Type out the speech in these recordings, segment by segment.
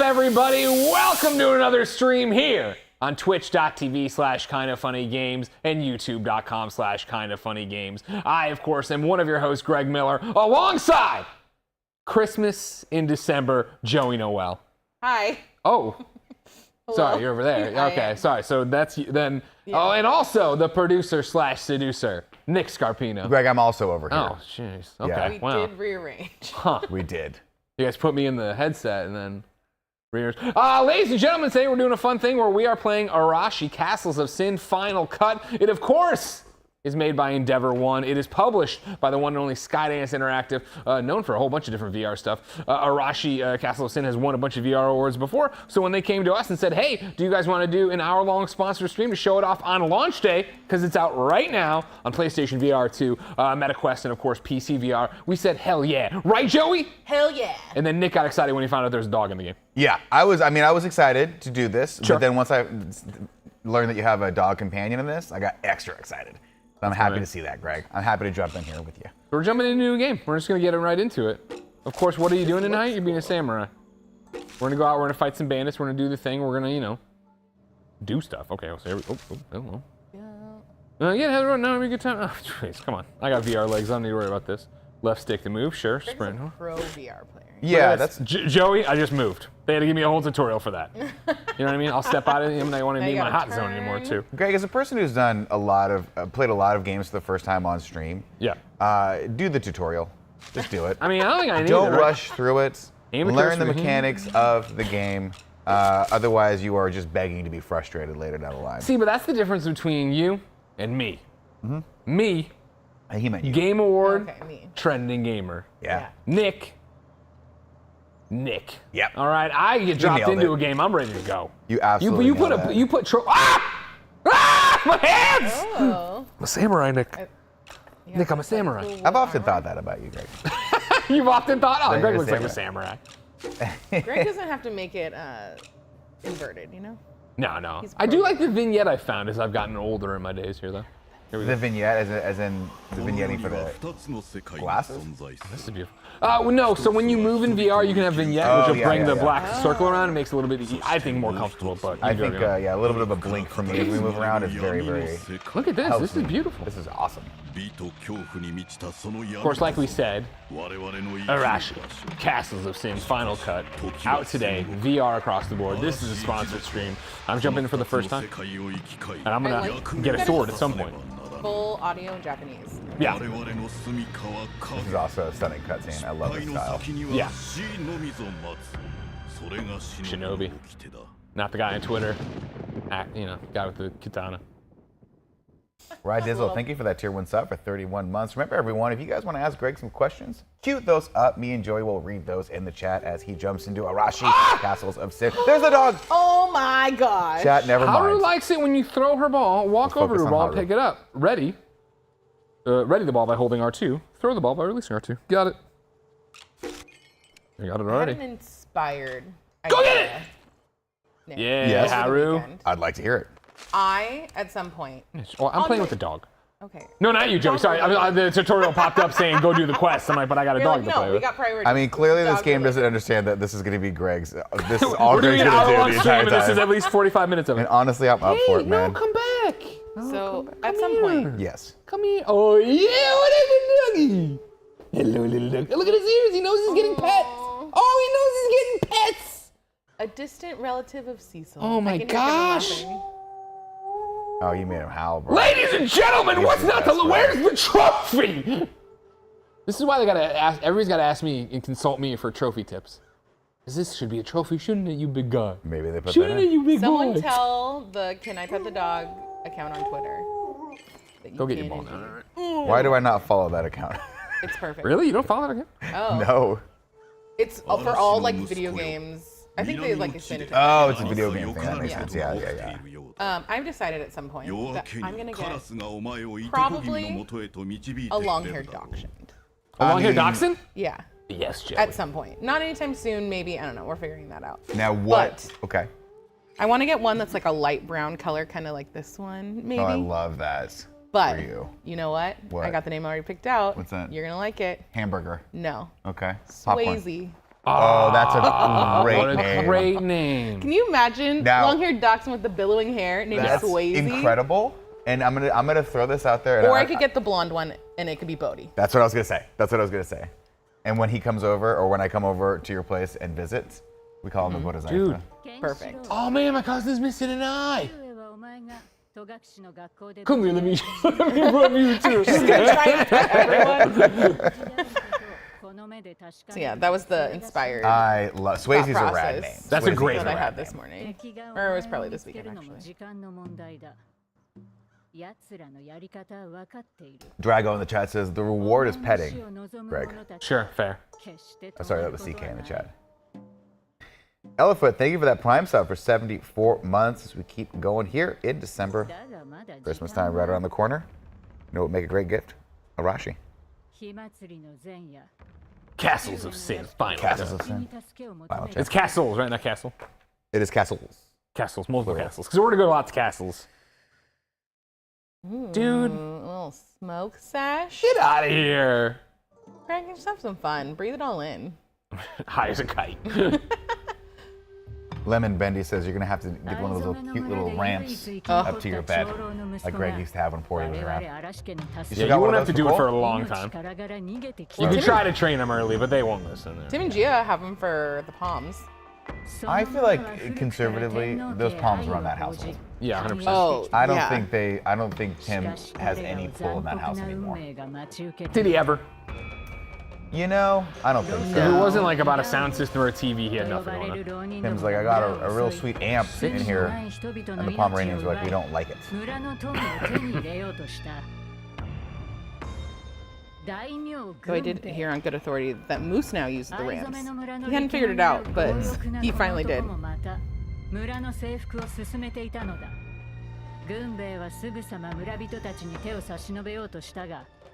everybody? Welcome to another stream here on twitch.tv/KindaFunnyGames and youtube.com/KindaFunnyGames. I, of course, am one of your hosts, Greg Miller, alongside Christmas in December, Joey Noel. Hi. Oh. Sorry, you're over there. Okay, sorry. So that's then. Yeah. Oh, and also the producer/seducer, Nick Scarpino. Greg, I'm also over here. Oh, jeez. Okay. We did rearrange. Huh. We did. You guys put me in the headset and then rearrange. Ladies and gentlemen, today we're doing a fun thing where we are playing Arashi Castles of Sin Final Cut. It, of course, is made by Endeavor One. It is published by the one and only Skydance Interactive, known for a whole bunch of different VR stuff. Arashi Castle of Sin has won a bunch of VR awards before, so when they came to us and said, hey, do you guys want to do an hour-long sponsored stream to show it off on launch day, because it's out right now on PlayStation VR 2, MetaQuest, and of course PC VR, we said, hell yeah. Right, Joey? Hell yeah. And then Nick got excited when he found out there's a dog in the game. Yeah, I was excited to do this, Sure. but then once I learned that you have a dog companion in this, I got extra excited. I'm happy to see that, Greg. I'm happy to jump in here with you. We're jumping into a game. We're just going to get right into it. Of course, what are you doing tonight? You're being a samurai. We're going to go out, we're going to fight some bandits, we're going to do the thing, we're going to, do stuff. Okay, so here we go. I don't know. Yeah, have a good time. Oh, jeez, come on. I got VR legs, I don't need to worry about this. Left stick to move, sure, sprint. Pro VR player. Yeah, that's... Joey, I just moved. They had to give me a whole tutorial for that. You know what I mean? I'll step out of it, and I want to be in my hot zone anymore, too. Greg, as a person who's done played a lot of games for the first time on stream, yeah, do the tutorial. Just do it. I mean, I don't think I need Don't it, rush through it. Learn the cursor. mechanics of the game. Otherwise, you are just begging to be frustrated later down the line. See, but that's the difference between you and me. Mm-hmm. Me, he meant you. Game Award, me. trending gamer. Yeah. Nick. Yep. All right, I get dropped into a game. I'm ready to go. You absolutely. You put my hands! Oh. I'm a samurai, Nick. Nick, I'm a samurai. I've often thought that about you, Greg. You've often thought, oh, Like Greg a looks like a samurai. Greg doesn't have to make it inverted, No. I do like the vignette I found as I've gotten older in my days here, though. Here we go. The vignette, as in the vignetting for the glasses? This is beautiful. No, so when you move in VR, you can have vignette, which will bring the black circle around and makes it a little bit, I think, more comfortable. But I think, a little bit of a blink for me as we move around is very, very... Look at this. This is beautiful. This is awesome. Of course, like we said, Arashi, Castles of Sin, Final Cut, out today, VR across the board. This is a sponsored stream. I'm jumping in for the first time, and I'm gonna get a sword at some point. Full audio in Japanese. Yeah. This is also a stunning cutscene. I love this style. Yeah. Shinobi. Not the guy on Twitter. Guy with the katana. Ride Dizzle, thank you for that tier 1 sub for 31 months. Remember, everyone, if you guys want to ask Greg some questions, cue those up. Me and Joey will read those in the chat as he jumps into Arashi Castles of Sin. There's the dog! Oh my gosh. Chat, never mind. Haru likes it when you throw her ball, walk over to her ball, and pick it up. Ready the ball by holding R2. Throw the ball by releasing R2. Got it. You got it already. I had an inspired Go idea. get it! Nick. Yeah, Yes. Haru. I'd like to hear it. At some point. Oh, I'm playing with the dog. Okay. No, not you, Joey. Sorry, the tutorial popped up saying go do the quest. I'm like, but I got a dog to play No, we with. got priority. I mean, clearly this game doesn't understand that this is going to be Greg's. This is all We're doing Greg's an going to do hour-long the stream, entire and this is time. at least 45 minutes of it. And honestly, I'm up for it, man. come back. So, at some point. Yes. Come here. Oh, yeah, what is it, doggy? Hello, little dog. Look at his ears. He knows he's getting pets. Oh, he knows he's getting pets. A distant relative of Cecil. Oh, my gosh. Oh, you made him howl, bro. Ladies and gentlemen, what's not to... Where's the trophy? This is why they gotta ask... Everybody's gotta ask me and consult me for trophy tips. This should be a trophy, shouldn't it, you big guy? Maybe they put Shouldn't that it, in. you big Someone boy? tell the Can I Pet the Dog account on Twitter. Go get your ball now. Why do I not follow that account? It's perfect. Really? You don't follow that again? Oh. No. It's for all video games. I think they extend it to Oh, it's a video game thing. That makes sense. Yeah. I've decided at some point that I'm gonna get probably a long-haired dachshund. A long-haired dachshund? Yeah. Yes, Joey. At some point. Not anytime soon, maybe. I don't know. We're figuring that out. Now what? Okay. I want to get one that's like a light brown color, kind of like this one, maybe. Oh, I love that. But for you. know what? What? I got the name already picked out. What's that? You're gonna like it. Hamburger. No. Okay. Popcorn. Swayze. Oh, that's a great what a name. great name. Can you imagine Now- long-haired dachshund with the billowing hair named That's Swayze? incredible. And I'm gonna throw this out there. And Or I could get the blonde one, and it could be Bodhi. That's what I was gonna say. And when he comes over, or when I come over to your place and visit, we call him the Bodhisattva. Dude. Perfect. Oh man, my cousin's missing an eye. Come here, let me rub you too. So yeah, that was the inspired I love Swayze's a rad process. name. That's a Swayze's great that I rad had name. this morning. Or it was probably this weekend, actually. Drago in the chat says the reward is petting. Greg. Sure, fair. Oh, sorry, that was CK in the chat. Elephant, thank you for that Prime sub for 74 months as we keep going here in December. Christmas time right around the corner. You know what would make a great gift? Arashi. Castles of Sin, final. Castles of Sin. Final check. It's castles, right? Not castle. It is castles. Castles, multiple castles. Because we're gonna go to lots of castles. Dude, A little smoke sash. get out of here. Greg, just have some fun. Breathe it all in. High as a kite. Lemon Bendy says you're gonna have to get one of those little cute little ramps up to your bed, like Greg used to have when Porty was around. Yeah, you won't have to do it for a long time. You can try to train them early, but they won't listen. Tim and Gia have them for the palms. I feel like conservatively, those palms run that household. Yeah, 100%. Oh, I don't yeah. I don't think Tim has any pull in that house anymore. Did he ever? You know, I don't think If so. it wasn't like about a sound system or a TV, he had nothing on it. Tim's like, I got a real sweet amp in here, and the Pomeranians were like, we don't like it. So I did hear on good authority that Moose now uses the ramps. He hadn't figured it out, but he finally did.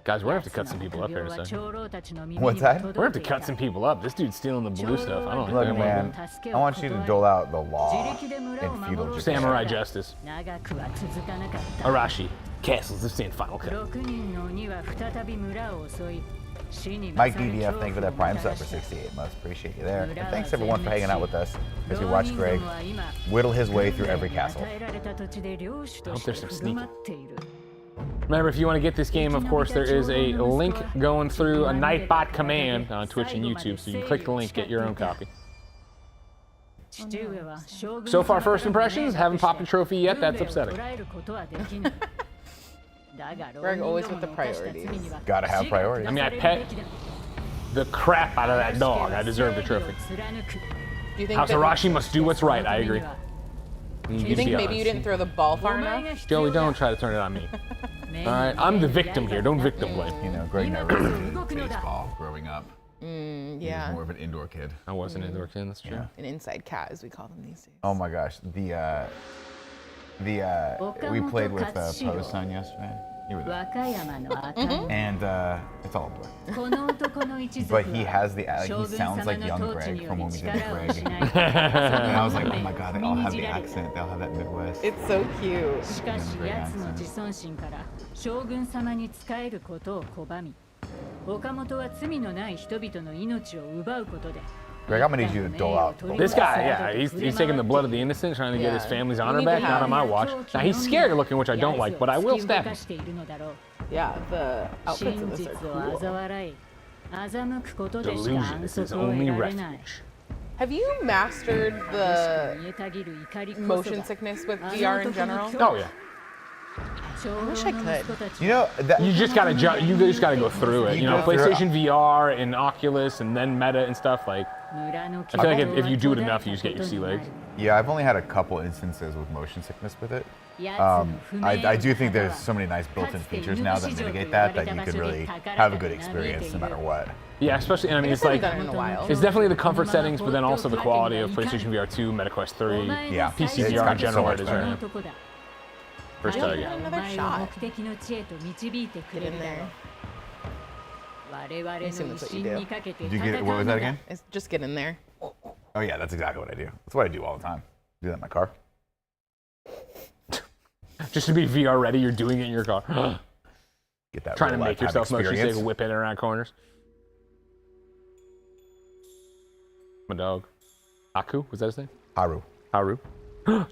Guys, we're gonna have to cut some people up here in a second. What's that? We're gonna have to cut some people up. This dude's stealing the blue stuff. I don't Look, think man, I want you to dole out the law in feudal Japan. Samurai justice. Arashi, Castles of Sin, final cut. Mike DDF, thank you for that Prime sub for 68 months. Appreciate you there. And thanks everyone for hanging out with us as we watch Greg whittle his way through every castle. I hope there's some sneaking. Remember, if you want to get this game, of course, there is a link going through a Nightbot command on Twitch and YouTube, so you can click the link, get your own copy. So far, first impressions, haven't popped a trophy yet, that's upsetting. Greg always with the priorities. Gotta have priorities. I mean, I pet the crap out of that dog. I deserve the trophy. Do you think House that- Arashi must do what's right, I agree. Do you think maybe you didn't throw the ball far enough? Joey, don't try to turn it on me. Alright, I'm the victim here, don't victim blame. You know, Greg never played baseball growing up. He was Yeah. more of an indoor kid. I wasn't indoor kid, that's true. An inside cat, as we call them these days. Oh my gosh, we played with Poe's son yesterday. You were there. And it's all a blur. But he has he sounds like young Greg from when we did the Greg. And I was like, oh my god, they all have the accent. They all have that Midwest. It's so cute. Greg, I'm gonna need you to dole out. This guy, yeah, he's taking the blood of the innocent, trying to get his family's honor back, not on my watch. Now, he's scary looking, which I don't like, but I will stab him. Yeah, the outfits of this are cool. Delusion is his only refuge. Have you mastered the motion sickness with VR in general? Oh, yeah. I wish I could. You know, that, You just gotta go through it. You know, go through it. PlayStation VR and Oculus and then Meta and stuff, like, I feel like if you do it enough, you just get your sea legs. yeah, I've only had a couple instances with motion sickness with it. I do think there's so many nice built-in features now that mitigate that you could really have a good experience no matter what. Yeah, especially, I mean, it's like, Haven't done it in a while. it's definitely the comfort settings, but then also the quality of PlayStation VR 2, MetaQuest 3, Yeah, PC it's VR in gotten so general, much it is better. right now. First target. Another shot. Get in there. I assume that's what you do. Did you get what was that again? It's just get in there. Oh yeah, that's exactly what I do. That's what I do all the time. Do that in my car. Just to be VR ready, you're doing it in your car. Get that Trying to real make lifetime yourself motion experience. sick, whip in around corners. My dog. Aku, was that his name? Haru. Haru.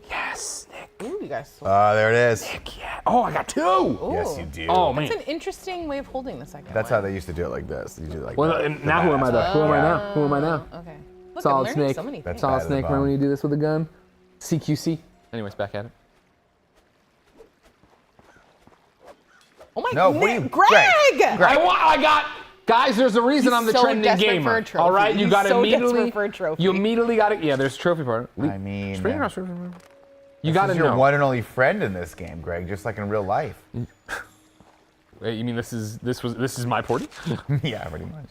Yes, Nick. Ooh, you guys. There it is. Nick, yeah. Oh, I got 2. Ooh. Yes, you do. Oh, man. It's an interesting way of holding the second That's one. how they used to do it like this. You do it like Well, that. and now who am I though? Who am I now? Who am I now? Okay. Look, Solid I'm learning Snake. so many things. Solid Bad at the Snake. Remember bottom. when you do this with a gun? CQC. Anyways, back at it. Oh my No, god, what are you- Greg! I got. Guys, there's a reason He's I'm the so trending desperate gamer. for a trophy. All right, you He's got to so immediately. desperate for a trophy. You immediately got to. Yeah, there's a trophy part. I mean, Spring across trophy. You got to This is your know. one and only friend in this game, Greg, just like in real life. Wait, you mean this is my porty? Yeah, pretty much.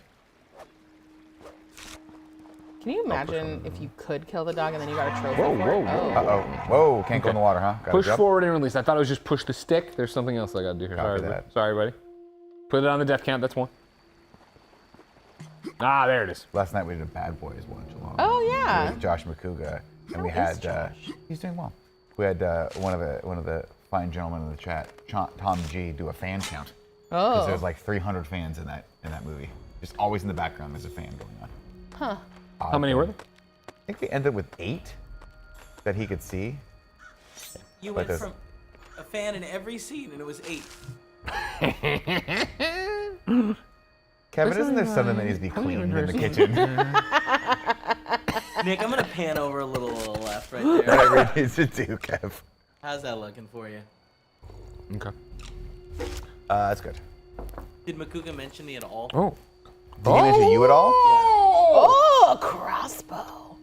Can you imagine if you could kill the dog and then you got a trophy Whoa, for whoa, it? whoa. Oh. Uh-oh. Whoa, can't go in the water, huh? Gotta Push jump? forward and release. I thought it was just push the stick. There's something else I got to do here. Copy Sorry, that. buddy. Sorry, buddy. Put it on the death count. That's 1. Ah, there it is. Last night we did a Bad Boys one along. Oh, yeah. With Josh McCouga, and How we is had Josh? he's doing well. We had one of the fine gentlemen in the chat, Tom G, do a fan count because Oh. there's like 300 fans in that movie. Just always in the background, there's a fan going on. Huh. How many were there? I think we ended with 8 that he could see. You But went there's- from a fan in every scene, and it was 8. Kevin, isn't there something that needs to be cleaned in the kitchen? Nick, I'm gonna pan over a little left right there. Whatever it needs to do, Kev. How's that looking for you? Okay. That's good. Did Makuga mention me at all? Oh. Did he mention you at all? Oh, a crossbow.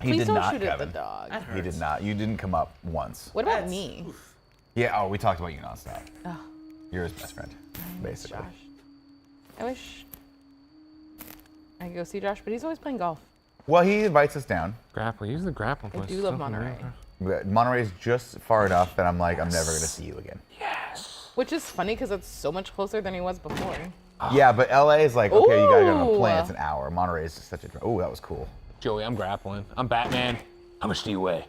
He Please did don't not, shoot Kevin. at the dog. That He did hurts. not. You didn't come up once. What about That's- me? oof. Yeah, we talked about you nonstop. Oh, You're his best friend, basically. Josh. I wish I could go see Josh, but he's always playing golf. Well, he invites us down. Grappling. Use the grappling. I place. do love Something Monterey. there. But Monterey's just far enough that I'm like, I'm never going to see you again. Which is funny because it's so much closer than he was before. Yeah, but LA is like, okay, you got to get on a plane. Ooh. It's an hour. Monterey is just such a drive. Oh, that was cool. Joey, I'm grappling. I'm Batman. How much do you weigh?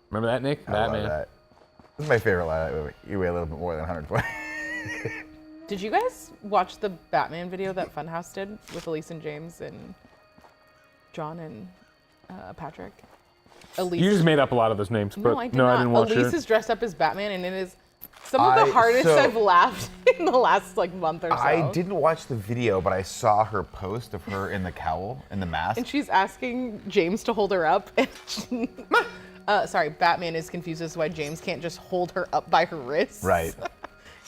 Remember that, Nick? I Batman. love that. This is my favorite line. You weigh a little bit more than 120. Did you guys watch the Batman video that Funhouse did with Elise and James and John and Patrick? Elise. You just made up a lot of those names, but No, I did not. I didn't watch Elise it. is dressed up as Batman, and it is some of the hardest I've laughed in the last like month or so. I didn't watch the video, but I saw her post of her in the cowl, in the mask. And she's asking James to hold her up. And sorry, Batman is confused as to why James can't just hold her up by her wrists. Right.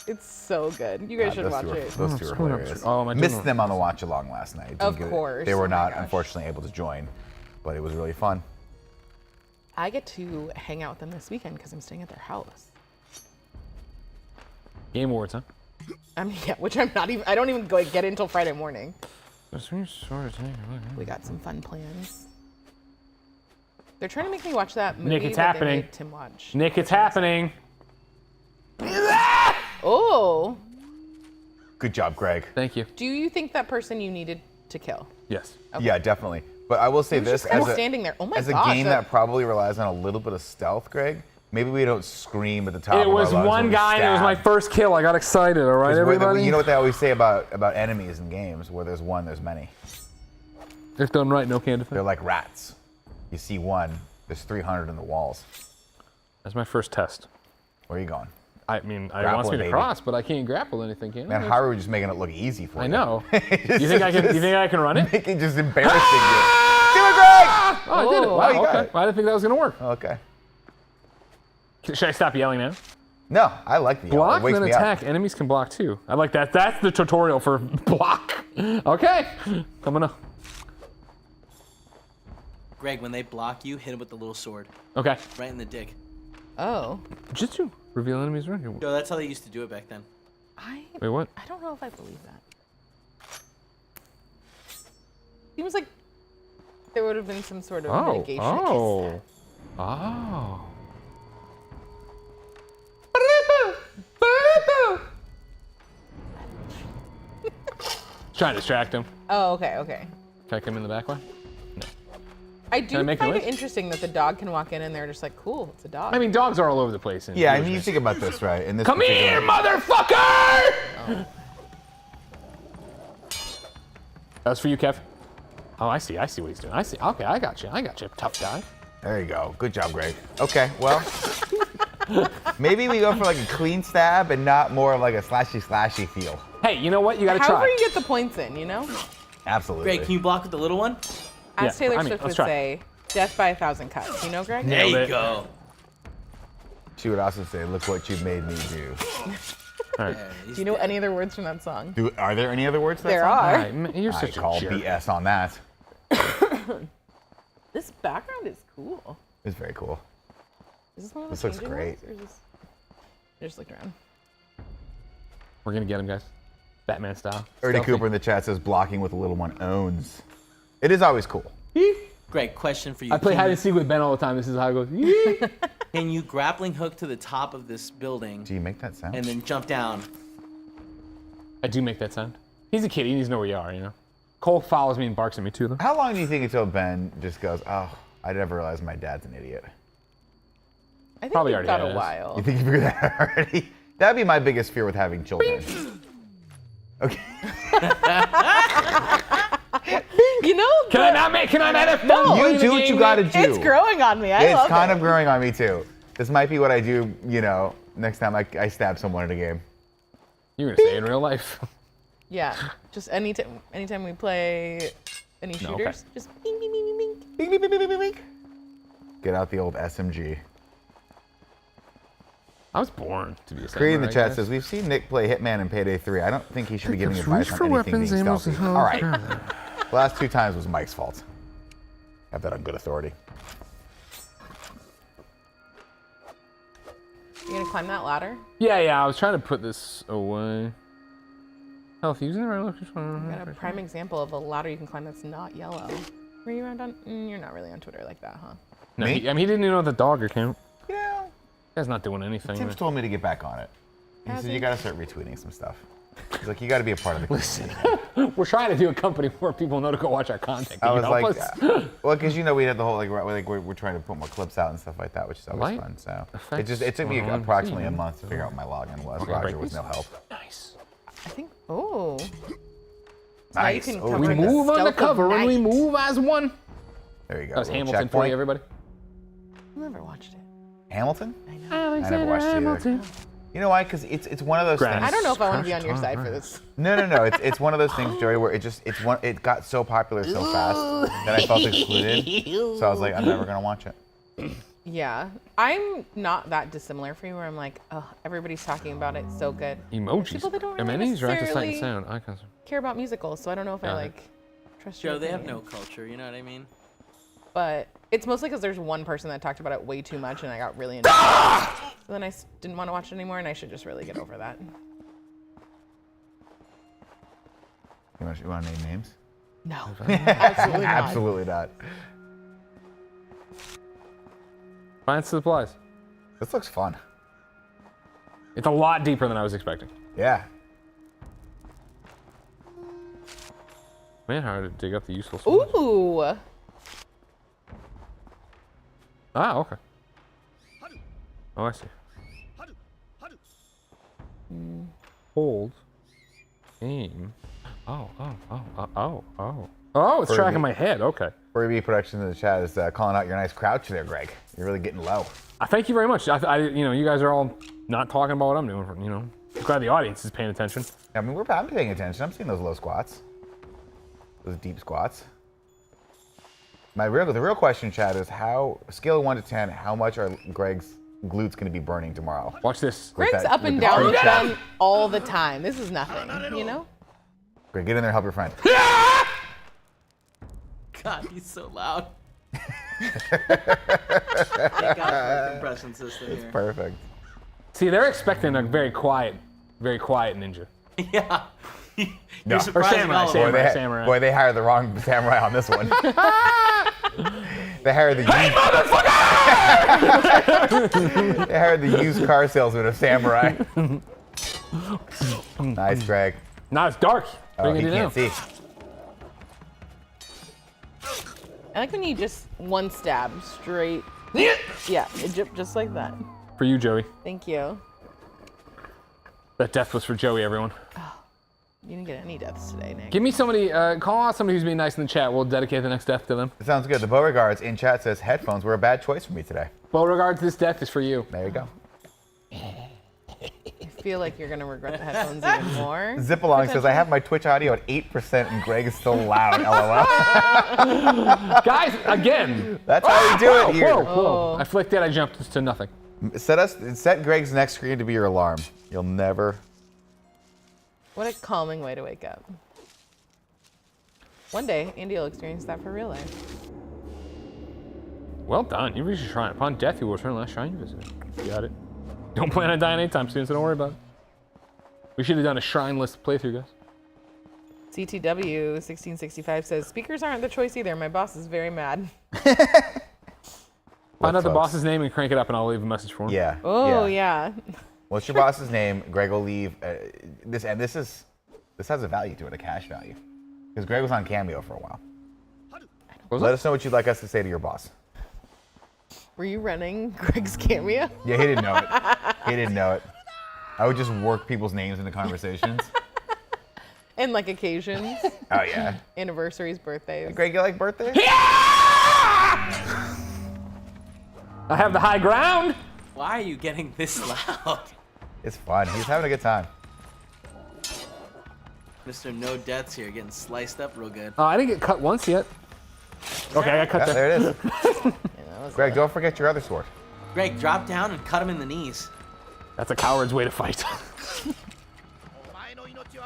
It's so good. You guys should watch it. Those two were going up? hilarious. Oh, my Missed goodness. them on the watch along last night. Of Didn't get it. course. They were Oh my not, gosh. unfortunately, able to join, but it was really fun. I get to hang out with them this weekend because I'm staying at their house. Game Awards, huh? I mean, yeah, which I'm not even. I don't even go get in until Friday morning. We got some fun plans. They're trying to make me watch that movie Nick, it's that they happening. made Tim watch. Nick, it's happening. Oh, Good job, Greg. Thank you. do you think that person you needed to kill? Yes. Yeah, definitely. But I will say He was this just kinda as standing there. Oh my as gosh, a game that- that probably relies on a little bit of stealth, Greg. Maybe we don't scream at the top. It of our was lungs one when we guy, and it was my stab. first kill. I got excited, all right, 'Cause everybody? You know what they always say about enemies in games? Where there's one, there's many. If done right, no can They're defend. like rats. You see one, there's 300 in the walls. That's my first test. Where are you going? I mean, I Grapple wants me it, to baby. cross, but I can't grapple anything, can I? Man, Haru just making it look easy for you. I know. you You think I can? You think I can run it? Making just embarrassing you. Do it, Greg! Oh, I did it. Oh. Wow, you got okay. it. Well, I didn't think that was gonna work. Okay. Should I stop yelling now? No, I like the yell. Block, It wakes then me attack. up. Enemies can block too. I like that. That's the tutorial for block. Okay, coming up. Greg, when they block you, hit him with the little sword. Okay. Right in the dick. Oh, Jitsu. Reveal enemies around you. Yo, that's how they used to do it back then. Wait, what? I don't know if I believe that. Seems like there would have been some sort of Oh. mitigation. Oh. Oh. Trying to distract him. Oh, okay, okay. Can I come in the back way? I do I make a find it noise? interesting that the dog can walk in and they're just like, cool, it's a dog. I mean, dogs are all over the place. In Yeah, I Blue mean, you Space. think about this, right? In this Come here, particular- motherfucker! That's for you, Kev. Oh, I see what he's doing. I see. Okay, I got you, tough guy. There you go. Good job, Greg. Okay, well, maybe we go for like a clean stab and not more of like a slashy feel. Hey, you know what? You gotta try. However you get the points in, you know? Absolutely. Greg, can you block with the little one? As Taylor Swift let's would try. say, death by 1,000 cuts. You know, Greg? There Nailed you it. go. She would also say, look what you made me do. All right. Do you know any other words from that song? Are there any other words to that There song? are. All right, man, you're I such call a jerk. BS on that. This background is cool. It's very cool. Is this one of This the looks changing great. ones, or is this... I just looked around. We're gonna get him, guys. Batman style. Ernie Stealthy. Cooper in the chat says blocking with the little one owns. It is always cool. Greg, question for you. I play Can hide you- and seek with Ben all the time. This is how it goes. Can you grappling hook to the top of this building Do you make that sound? and then jump down? I do make that sound. He's a kid. He needs to know where you are, you know. Cole follows me and barks at me too, though. How long do you think until Ben just goes, oh, I never realized my dad's an idiot? I think Probably you've got already a has. while. You think you figured that out already? That'd be my biggest fear with having children. Okay. You know, Can I not have fun? No. playing You the do what you game, gotta man? do. it's growing on me. I It's love kind it. of growing on me too. This might be what I do, you know, next time I stab someone in a game. You're gonna say in real life. Yeah, just anytime we play any No, shooters, okay. just bing, bing, bing, bing, bing. Bing, bing, bing, bing, bing, bing. Get out the old SMG. I was born to be a Creed in the samurai, chat guys. says, we've seen Nick play Hitman in Payday 3. I don't think he should be giving Pickups, advice reach on for anything weapons, being ammo, stealthy. and All right. health. The last 2 times was Mike's fault. Have that on good authority. You gonna climb that ladder? Yeah, I was trying to put this away. Health using the right I got a prime example of a ladder you can climb that's not yellow. Were you around on? You're not really on Twitter like that, huh? No, Me? he didn't even know the dog account. Yeah. Guy's not doing anything. Tim's man. told me to get back on it. He Has said, he? you gotta start retweeting some stuff. He's like, you gotta be a part of the community. Listen, we're trying to do a company where people know to go watch our content. Can I you was help like, us? well, because you know we had the whole we're trying to put more clips out and stuff like that, which is always Light fun. So effects it took me on approximately a scene. month to figure out what my login was. Okay, Roger break was these. no help. Nice. I think. Oh. Now you Nice. can Oh, come We from the move stealth of undercover and we night. move as one. There you go. That was Little Hamilton for checkpoint. you, everybody. I've never watched it. Hamilton? Alexander watched it either. You know why? Because it's one of those Grass. things. I don't know if I want to be Crash on your side time, for right. this. No. It's one of those things, Joey, where it got so popular so fast that I felt excluded. So I was like, I'm never gonna watch it. Yeah, I'm not that dissimilar from you. Where I'm like, oh, everybody's talking about it, so good. Emojis. People that don't really Amenities are at the sight and necessarily- sound. Icons. Care about musicals, so I don't know if I Got it. like trust your Joe, they have opinion. no culture. You know what I mean? But it's mostly because there's one person that talked about it way too much, and I got really into it. So then I didn't want to watch it anymore, and I should just really get over that. You want to name names? No, absolutely not. Absolutely not. Find supplies. This looks fun. It's a lot deeper than I was expecting. Yeah. Man, how to dig up the useful supplies. Ooh, Ah, okay. Oh, I see. Hold. Aim. Oh, it's For tracking me. my head. Okay. Furby Productions in the chat is calling out your nice crouch there, Greg. You're really getting low. Thank you very much. You guys are all not talking about what I'm doing. I'm glad the audience is paying attention. I mean, I'm paying attention. I'm seeing those low squats. Those deep squats. The real question, Chad, is scale of 1 to 10, how much are Greg's glutes going to be burning tomorrow? Watch this. With Greg's that- up with and the down free with chat. them all the time. This is nothing, you know? Greg, get in there and help your friend. God, he's so loud. Thank God for a compression system here. Perfect. See, they're expecting a very quiet ninja. Yeah. No. You're Or surprising samurai, all of samurai. them. Samurai. Boy, they hired the wrong samurai on this one. They hired the they hired the used car salesman of samurai. Nice, Greg. Now it's dark. Oh, Bringing he it down. can't see. I like when you just one stab straight. Yeah, just like that. For you, Joey. Thank you. That death was for Joey, everyone. You didn't get any deaths today, Nick. Give me somebody, call out somebody who's being nice in the chat. We'll dedicate the next death to them. It sounds good. The Beauregards in chat says headphones were a bad choice for me today. Well, regards, this death is for you. There you go. I feel like you're gonna regret the headphones even more. Zipalong says, I have my Twitch audio at 8% and Greg is still loud, LOL. Guys, again. That's how we do it here. Whoa. I flicked it, I jumped to nothing. Set Greg's next screen to be your alarm. You'll never. What a calming way to wake up. One day, Andy will experience that for real life. Well done. You reached your shrine. Upon death, you will return to the last shrine you visited. You got it. Don't plan on dying anytime soon, so don't worry about it. We should have done a shrine-less playthrough, guys. CTW1665 says, speakers aren't the choice either. My boss is very mad. Find out the boss's name and crank it up, and I'll leave a message for him. Yeah. Oh, yeah. What's your boss's name? Greg will leave. This has a value to it, a cash value. Because Greg was on Cameo for a while. Let us know what you'd like us to say to your boss. Were you running Greg's Cameo? Yeah, he didn't know it. He didn't know it. I would just work people's names into conversations. And like occasions. Oh, yeah. Anniversaries, birthdays. Greg, you like birthdays? Yeah! I have the high ground. Why are you getting this loud? It's fun. He's having a good time. Mr. No Deaths here, getting sliced up real good. I didn't get cut once yet. Okay, I got cut Yeah, there. there it is. Greg, don't forget your other sword. Greg, drop down and cut him in the knees. That's a coward's way to fight.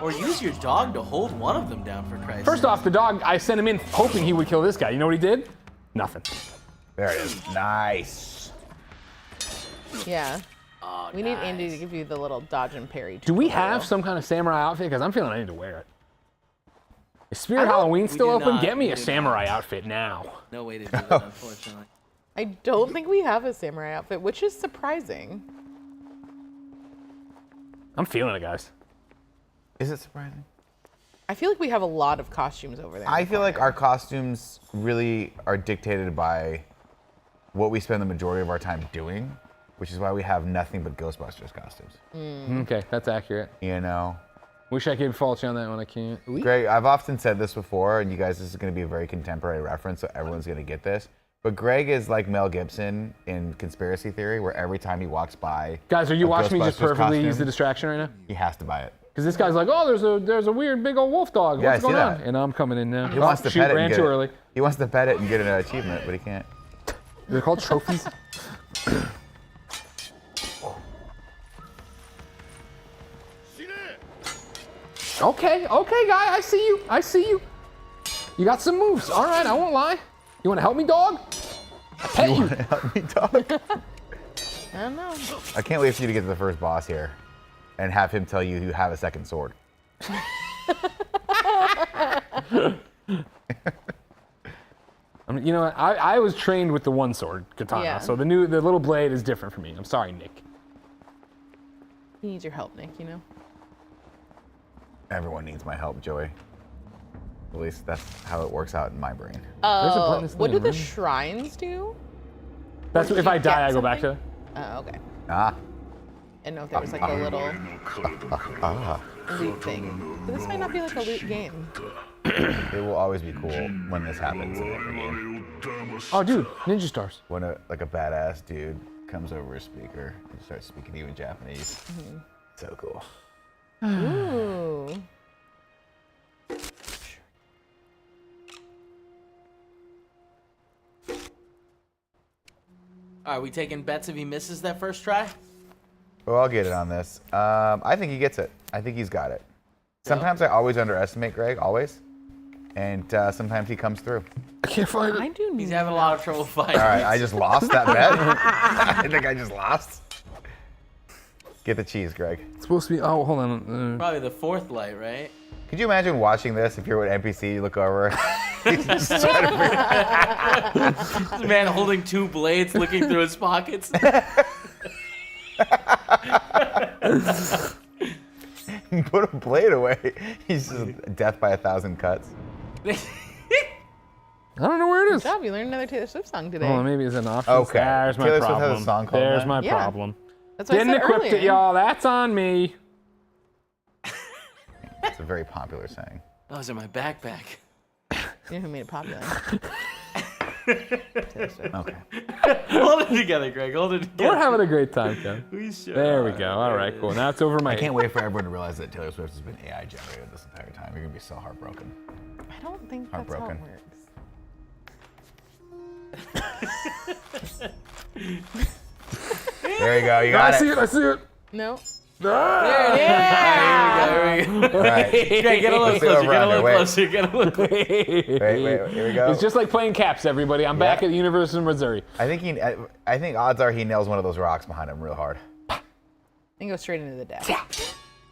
Or use your dog to hold one of them down, for Christ's First sake. off, the dog, I sent him in hoping he would kill this guy. You know what he did? Nothing. There it is. Nice. Yeah. Oh, We need Andy to give you the little dodge and parry. Do we tutorial. have some kind of samurai outfit? Because I'm feeling I need to wear it. Is Spirit don't- Halloween still do open? not. Get me We a do samurai not. outfit now. No way to do that, unfortunately. I don't think we have a samurai outfit, which is surprising. I'm feeling it, guys. Is it surprising? I feel like we have a lot of costumes over there. in I the feel like corner. our costumes really are dictated by what we spend the majority of our time doing, which is why we have nothing but Ghostbusters costumes. Okay, that's accurate. You know? Wish I could fault you on that one. I can't. Ooh. Greg, I've often said this before, and you guys, this is going to be a very contemporary reference, so everyone's going to get this. But Greg is like Mel Gibson in Conspiracy Theory, where every time he walks by, Guys, are you a watching me just Ghostbusters perfectly use costume, the distraction right now? he has to buy it. Because this guy's like, oh, there's a weird big old wolf dog. Yeah, What's I see going on? that. And I'm coming in now. He wants to shoot, pet it ran and get too it. early. He wants to pet it and get an achievement, but he can't. They're called trophies. Okay, guy, I see you. I see you. You got some moves. All right, I won't lie. You want to help me, dog? I pet you. Help me, dog. I don't know. I can't wait for you to get to the first boss here and have him tell you you have a second sword. I mean, you know what? I was trained with the one sword katana, Yeah. so the little blade is different for me. I'm sorry, Nick. He needs your help, Nick, you know? Everyone needs my help, Joey. At least that's how it works out in my brain. There's a button that's What do laying the right. shrines do? That's Or if do I you die, get I go back to it. something? Oh, okay. Ah. I didn't know if there was like a little loot thing. But this might not be like a loot game. It will always be cool when this happens in every game. Oh, dude, ninja stars. When a badass dude comes over a speaker and starts speaking to you in Japanese. So cool. Ooh. Are we taking bets if he misses that first try? Well, I'll get it on this. I think he gets it. I think he's got it. Sometimes I always underestimate Greg, always. And sometimes he comes through. I can't find it. I do need He's having a lot of trouble fighting. All right, I just lost that bet. I think I just lost. Get the cheese, Greg. It's supposed to be. Oh, hold on. Probably the fourth light, right? Could you imagine watching this if you're an NPC, you look over, he's just trying to figure This man holding two blades, looking through his pockets. put a blade away. He's just death by 1,000 cuts. I don't know where it is. Good job, you learned another Taylor Swift song today. Oh, maybe it's an option. Okay. There's my Taylor Swift has a problem. song called There's that? my Yeah. problem. That's what Didn't I said equip earlier. it, y'all. That's on me. It's a very popular saying. Those are my backpack. You know who made it popular? Okay. Hold it together, Greg. Hold it together. We're having a great time, Kev. There we go. All right, cool. Now it's over my I can't wait for everyone to realize that Taylor Swift has been AI generated this entire time. You're gonna be so heartbroken. I don't think that's how it Heartbroken. works. There you go. You got I see it. it. I see it. No. Ah! There we go. All right. Greg, get a little Let's see closer. over Get a under. little Wait. closer. Get a little. Wait. Here we go. It's just like playing caps, everybody. I'm back at the University of Missouri. I think odds are he nails one of those rocks behind him real hard. And go straight into the deck.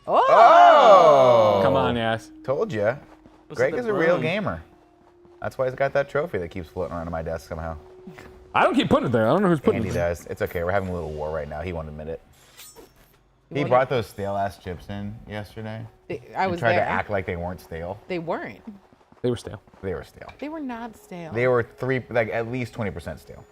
Oh! Come on, yes. Told you. Greg the is a real broom? gamer. That's why he's got that trophy that keeps floating around on my desk somehow. I don't keep putting it there. I don't know who's putting Andy it there. does. It's okay. We're having a little war right now. He won't admit it. He won't brought those stale ass chips in yesterday. I And was tried there. to act like they weren't stale. They weren't. They were stale. They were stale. They were not stale. They were at least 20% stale.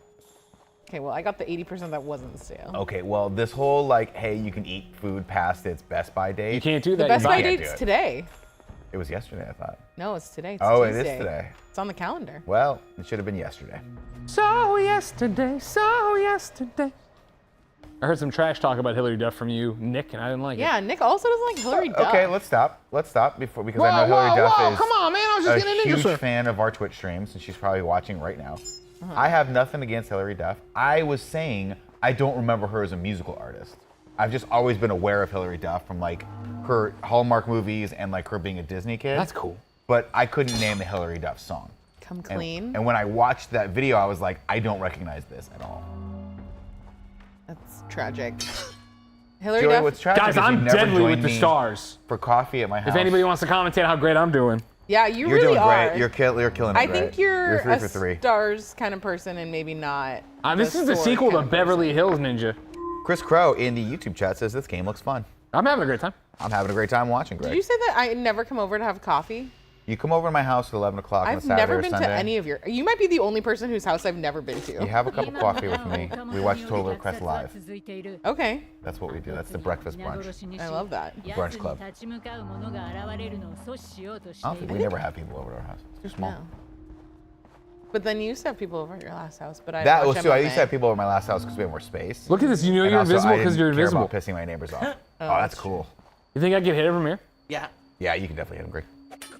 Okay, well, I got the 80% that wasn't stale. Okay, well, this whole hey, you can eat food past its Best By date. You can't do The that. Best You By buy- can't do date's it. today. It was yesterday, I thought. No, it's today. It's Oh, Tuesday. it is today. It's on the calendar. Well, it should have been yesterday. So yesterday. I heard some trash talk about Hillary Duff from you, Nick, and I didn't like it. Yeah, Nick also doesn't like Hillary Duff. Okay, let's stop. Let's stop because I know Whoa, Hillary whoa, Duff whoa, is come on, man. I was just a getting into huge this. fan of our Twitch streams, and she's probably watching right now. I have nothing against Hillary Duff. I was saying I don't remember her as a musical artist. I've just always been aware of Hillary Duff from her Hallmark movies and her being a Disney kid. That's cool. But I couldn't name the Hillary Duff song. Come And- clean. And when I watched that video, I was like, I don't recognize this at all. That's tragic. Hillary Joey, Duff. what's tragic Guys, is I'm you've never deadly with joined the me stars. for coffee at my house. If anybody wants to commentate how great I'm doing. Yeah, you You're really doing are. great. You're killing it. I great. think you're 3 a for 3. stars kind of person and maybe not. This is the sword sequel to kind of Beverly Hills Ninja. Chris Crow in the YouTube chat says this game looks fun. I'm having a great time. I'm having a great time watching, Greg. Did you say that I never come over to have coffee? You come over to my house at 11 o'clock on a I've Saturday never or been Sunday. to any of your. You might be the only person whose house I've never been to. You have a cup of coffee with me. We watch Total Request live. Okay, That's what we do. That's the breakfast brunch. I love that. Brunch club. We never have people over to our house. It's too small. No. But then you used to have people over at your last house. But I That watch was too. I used MMA. to have people over my last house because we had more space. Look at this. You know And you're also, invisible I because didn't you're care invisible. about pissing my neighbors off. Oh, that's that's cool. You think I get hit from here? Yeah. Yeah, you can definitely hit him, Greg.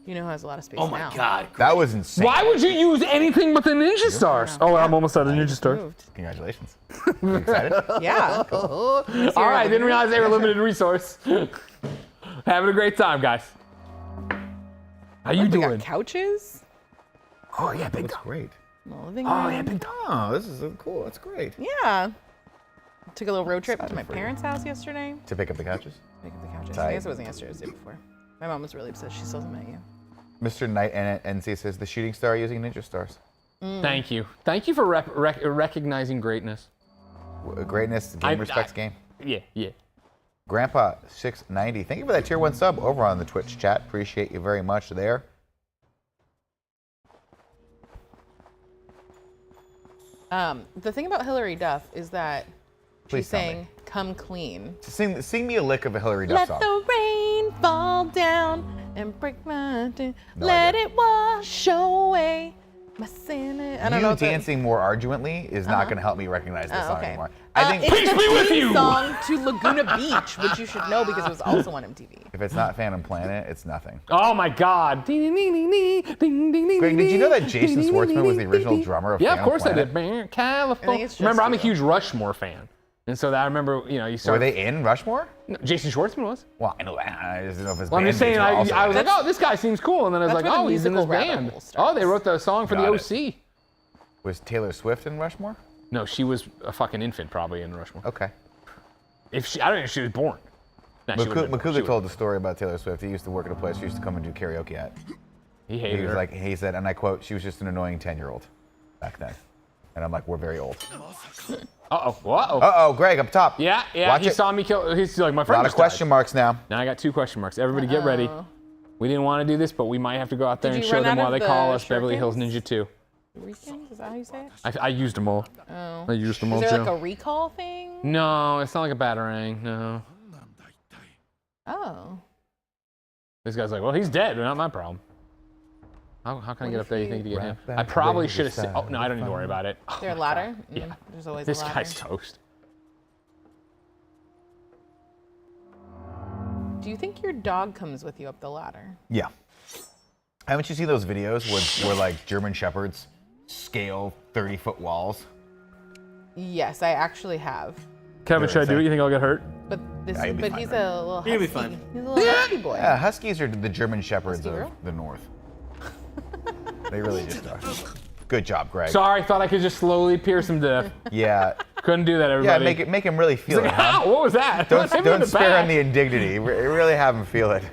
You know who has a lot of space Oh my now. God. That was insane. Why would you use anything but the Ninja Stars? Oh, I'm almost out of Ninja Stars. Moved. Congratulations. You excited? Yeah. All right, didn't realize they were limited resource. Having a great time, guys. How you We doing? got couches. Oh yeah, big That's dog. great. in the living Oh room. yeah, big dog. Oh, this is so cool. That's great. Yeah. Took a little road trip to Excited my for you. parents' house yesterday. To pick up the couches. Pick up the couches. Tight. I guess it wasn't yesterday. It was the day before. My mom was really upset. She still hasn't met you. Mr. Knight NC says the shooting star using Ninja Stars. Thank you. Thank you for recognizing greatness. Greatness, game respects game. Yeah, yeah. Grandpa 690, thank you for that tier 1 sub over on the Twitch chat. Appreciate you very much there. The thing about Hillary Duff is that Please she's tell me. saying, "Come clean." Sing me a lick of a Hillary Duff Let song. the rain fall down and break my day. No Let idea. it wash away my sin. I don't know. You if it- dancing more arduently is not going to help me recognize this song okay. anymore. I think it's Peace the be with theme you! song to Laguna Beach, which you should know because it was also on MTV. if it's not Phantom Planet, it's nothing. Oh my God. Greg, did you know that Jason Schwartzman was the original drummer of Yeah, of Phantom course Planet? I did. Man, California. it's just Remember, I'm a you. huge Rushmore fan. And so that I remember, you know, you Were started. they in Rushmore? No, Jason Schwartzman was. Well, I know that. I just don't know if his Well, I'm band just saying, mates were also I was in like, it. oh, this guy seems cool. And then I was That's like, where the oh, he's in this musical rabbit band. hole starts. Oh, they wrote the song for the Got it. OC. Was Taylor Swift in Rushmore? No, she was a fucking infant probably in Rushmore. Okay. If she, I don't know if she was born. Nah, she would've been born. She Makuga told the story about Taylor Swift. He used to work at a place she used to come and do karaoke at. He hated He was her. like, he said, and I quote, she was just an annoying 10-year-old back then. And I'm like, we're very old. Uh-oh. Uh-oh. Uh-oh, Greg, up top. Yeah, Watch he it. saw me kill. He's like, my A friend lot of just died. question marks now. Now I got 2 question marks. Everybody get ready. We didn't want to do this, but we might have to go out there Did and you show run them out why of they the call us Beverly Hills shurikens? Ninja 2. Weekends? Is that how you say it? I used them all. Oh. I used them all, Is there Joe. like a recall thing? No, it's not like a batarang. No. Oh. This guy's like, well, he's dead. Not my problem. How can I get up there, you think, to get him? Right I back probably to should have the said, oh, no, I don't need to worry about it. Is there a ladder? Yeah. There's always This a ladder. guy's toast. Do you think your dog comes with you up the ladder? Yeah. Haven't you seen those videos where like German Shepherds scale 30-foot walls? Yes, I actually have. Kevin, should I do it? You think I'll get hurt? But this, Yeah, you'll be but fine, he's right? a little husky. You'll be fine. He's a little husky boy. Yeah, Huskies are the German Shepherds Husky of girl? the North. They really just are. Good job, Greg. Sorry, thought I could just slowly pierce him to death. Yeah. Couldn't do that, Yeah, everybody. make him really feel it. Like, Huh? ow, what was that? Hit me in Don't the spare back. him the indignity. Really have him feel it.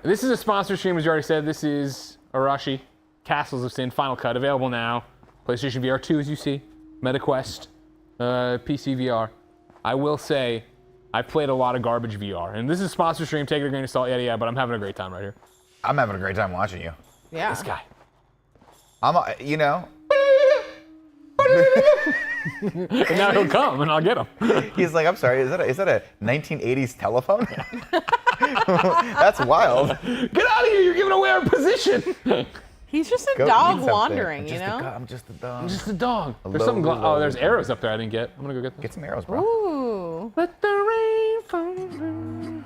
This is a sponsor stream, as you already said. This is Arashi, Castles of Sin, Final Cut, available now. PlayStation VR 2, as you see. MetaQuest, PC VR. I will say, I've played a lot of garbage VR. And this is a sponsor stream, take it a grain of salt, yeah, but I'm having a great time right here. I'm having a great time watching you. Yeah. This guy. You know, And now he'll come, and I'll get him. he's like, I'm sorry, is that a 1980s telephone? That's wild. Get out of here, you're giving away our position. He's just a Go dog eat something. wandering, you know? I'm just a dog. Just a dog. There's Hello, something. hello. Oh, there's arrows up there I didn't get. I'm gonna go get them. Get some arrows, bro. Ooh. Let the rain fall down.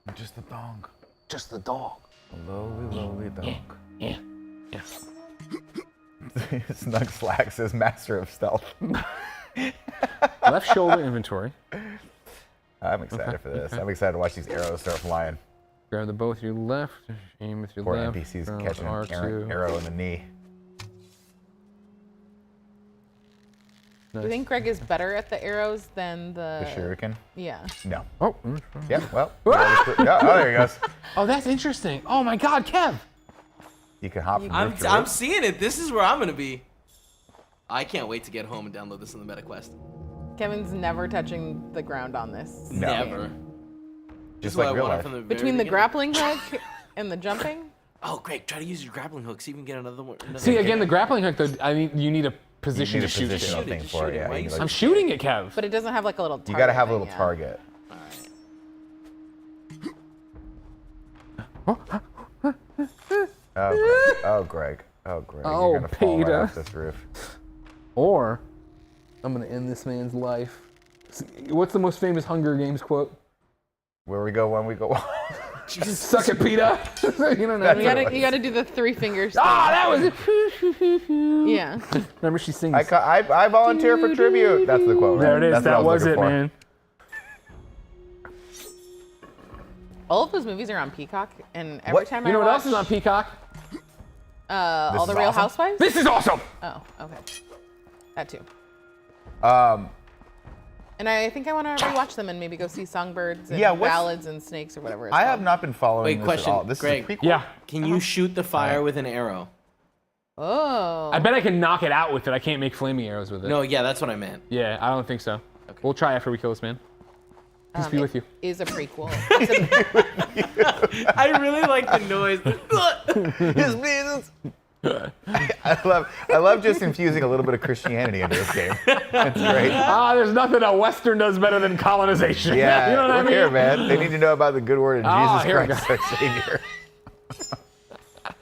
I'm just a dog. Just the dog. A lowly dog. Yeah. Snug Slack says master of stealth. Left shoulder inventory. I'm excited for this. I'm excited to watch these arrows start flying. Grab the bow with your left. Aim with your Poor left. NPCs grab catching an R2. arrow in the knee. Do you think Greg is better at the arrows than the... The shuriken? Yeah. No. Oh. Yeah, well. Oh, there he goes. Oh, that's interesting. Oh my God, Kev. You can hop from I'm roof to I'm roof. seeing it. This is where I'm gonna be. I can't wait to get home and download this on the MetaQuest. Kevin's never touching the ground on this. No. Never. Just That's what like I real wanted life. from the very Between the beginning. grappling hook and the jumping? Oh, great! Try to use your grappling hook. See if you can get another one. Another See, hit. again, the grappling hook, though, I mean, you need a position You need to a shoot positional it. Shoot it, thing just for shoot it. it. Yeah, Why you you like- I'm shooting it, Kev. But it doesn't have like a little target. You gotta have a thing, little yeah. target. Oh, Greg. Oh, Greg. Oh, You're gonna fall right Peter. off this roof. Or, I'm gonna end this man's life. What's the most famous Hunger Games quote? Where we go, when we go. Suck it, Peter. You know what I That's mean? it. You gotta do the 3 fingers thing. Ah, that was it. Yeah. Remember, she sings. I volunteer for tribute. That's the quote, right? There it is. That's what I That was looking it, for. man. All of those movies are on Peacock, and every What? time You know I what watch, else is on Peacock? all This the is Real awesome. Housewives. This is awesome. Oh, okay. That too. Um, And I think I want to rewatch them and maybe go see Songbirds and Yeah, what's- Ballads and Snakes or whatever it's I called. have not been following Wait, this question, at all. This Greg. is a prequel? Yeah. Can you shoot the fire with an arrow? Oh. I bet I can knock it out with it. I can't make flaming arrows with it. No, yeah, that's what I meant. Yeah, I don't think so. Okay. We'll try after we kill this man. Peace be it with you. Is a prequel. I really like the noise. His business. I love just infusing a little bit of Christianity into this game. That's great. Ah, there's nothing a Western does better than colonization. Yeah, you know what I we're mean? here, man. They need to know about the good word of Ah, Jesus here we Christ, our Savior.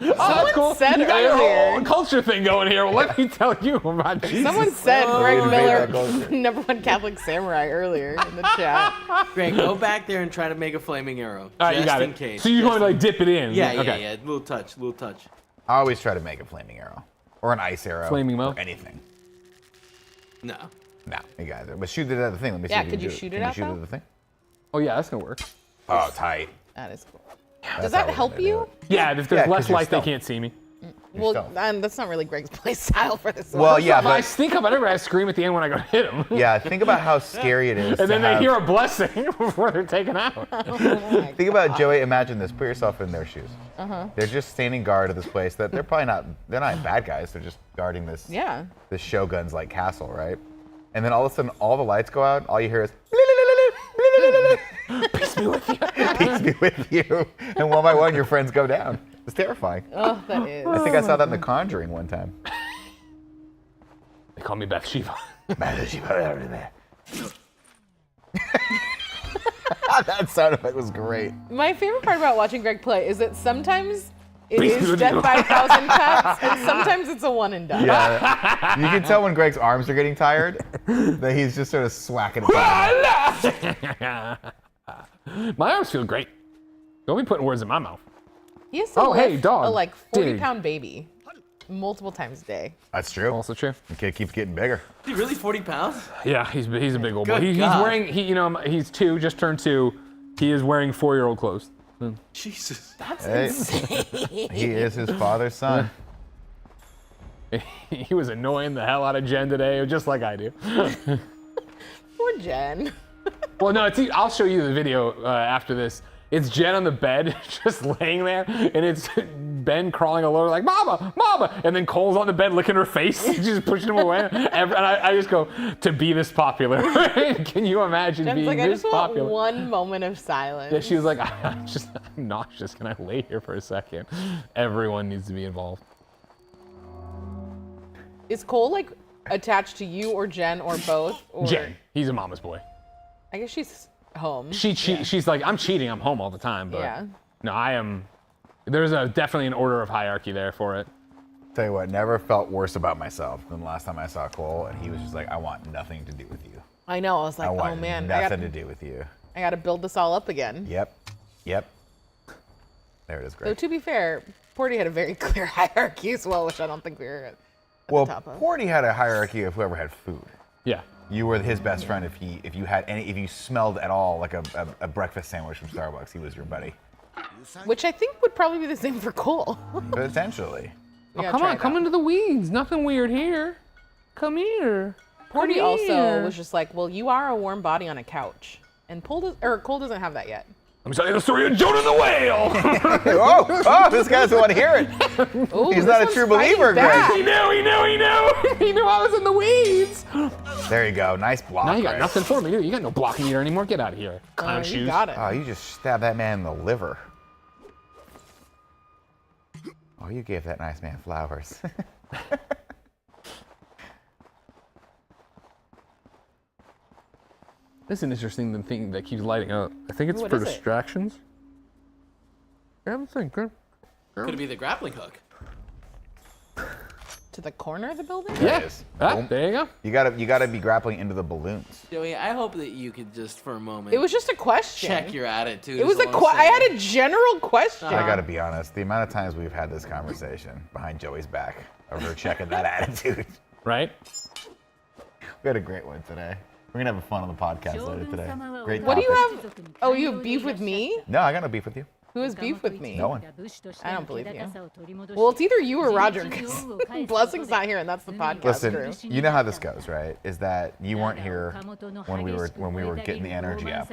Oh, that's cool. said You got your whole earlier- culture thing going here. Well, let me tell you about Jesus. Someone said Greg we made that Miller, closer. #1 Catholic samurai earlier in the chat. Greg, go back there and try to make a flaming arrow. All right, just you got in it. case. So you're just going to like dip it in? Yeah, Okay. yeah. Little touch, little touch. I always try to make a flaming arrow. Or an ice arrow. Flaming mo? Or anything. No. No, you guys. But shoot it at the thing. Let me see Yeah, if could can you do shoot Can it you out, shoot though? at the thing? Oh yeah, that's gonna work. Oh, tight. That is cool. That's Does how that we're help gonna do you? it. Yeah, if Yeah, there's 'cause less you're light, they stealth. can't see me. Well, stealth. that's not really Greg's play style for this one. Well, yeah, But I but stink up everybody. I scream at the end when I go to hit them. yeah, think about how scary it is. And then to they have, hear a blessing before they're taken out. Think about Joey. Imagine this. Put yourself in their shoes. They're just standing guard of this place. That they're probably not. They're not bad guys. They're just guarding this. Yeah. This shogun's like castle, right? And then all of a sudden, all the lights go out. All you hear is. Peace be with you. Peace be with you. And one by one, your friends go down. It's terrifying. Oh, that is. I think I saw that in The Conjuring one time. call me Bathsheba. That sound effect was great. My favorite part about watching Greg play is that sometimes it Please is do. death by 1,000 cuts, and sometimes it's a one and done. Yeah, you can tell when Greg's arms are getting tired that he's just sort of swacking it. My arms feel great. Don't be putting words in my mouth. He has to Oh, hey, lift dog. a like Dig. 40-pound baby multiple times a day. That's true. Also true. The kid keeps getting bigger. Is he really 40 pounds? Yeah, he's a big old boy. Good He's God. wearing he's 2, just turned 2. He is wearing 4-year-old clothes. Jesus. That's Hey. insane. He is his father's son. He was annoying the hell out of Jen today, just like I do. Poor Jen. Well, no, I'll show you the video after this. It's Jen on the bed, just laying there, and it's Ben crawling all over like, Mama, Mama! And then Cole's on the bed licking her face, just pushing him away. And I just go, to be this popular. Can you imagine Jen's being like, I this just want popular? one moment of silence. Yeah, she was like, I'm nauseous. Can I lay here for a second? Everyone needs to be involved. Is Cole like attached to you or Jen or both? Or... Jen, he's a mama's boy. I guess she's home. She's like, I'm cheating. I'm home all the time. But Yeah. no, I am. There's definitely an order of hierarchy there for it. Tell you what, never felt worse about myself than the last time I saw Cole, and he was just like, I want nothing to do with you. I know. I was like, I want oh man, nothing to do with you. I got to build this all up again. Yep. There it is, Though Greg. to be fair, Porty had a very clear hierarchy as well, which I don't think we were at Well, the top of. Porty had a hierarchy of whoever had food. Yeah. You were his best friend if you smelled at all like a breakfast sandwich from Starbucks. He was your buddy. Which I think would probably be the same for Cole. Potentially. Oh, come on, come into the weeds. Nothing weird here. Come here. Porty Come also here. was just like, well, you are a warm body on a couch. And Cole doesn't have that yet. Let me tell you the story of Jonah the whale. oh, this guy's the one to hear it. Ooh, He's this not a one's true fighting believer, back. He knew. He knew I was in the weeds. There you go. Nice block. Now you got Greg. nothing for me, do you? You got no blocking meter anymore. Get out of here. Clown You shoes. got it. Oh, you just stabbed that man in the liver. Oh, you gave that nice man flowers. This is an interesting thing that keeps lighting up. I think it's What for is it? distractions. Grab the thing. Grab. Could it be the grappling hook? To the corner of the building? Yeah. it is. Ah, Boom. there you go. You gotta be grappling into the balloons. Joey, I hope that you could just for a moment It was just a question. check your attitude. It was is a all I'm I had saying. a general question. I gotta be honest, the amount of times we've had this conversation behind Joey's back of her checking that attitude. Right? We had a great one today. We're gonna have fun on the podcast later today. Great What do you topic. have? Oh, you have beef with me? No, I got no beef with you. Who has beef with me? No one. I don't believe you. Well, it's either you or Roger, because Blessing's not here, and that's the podcast Listen, crew. you know how this goes, right? Is that you weren't here when we were getting the energy up,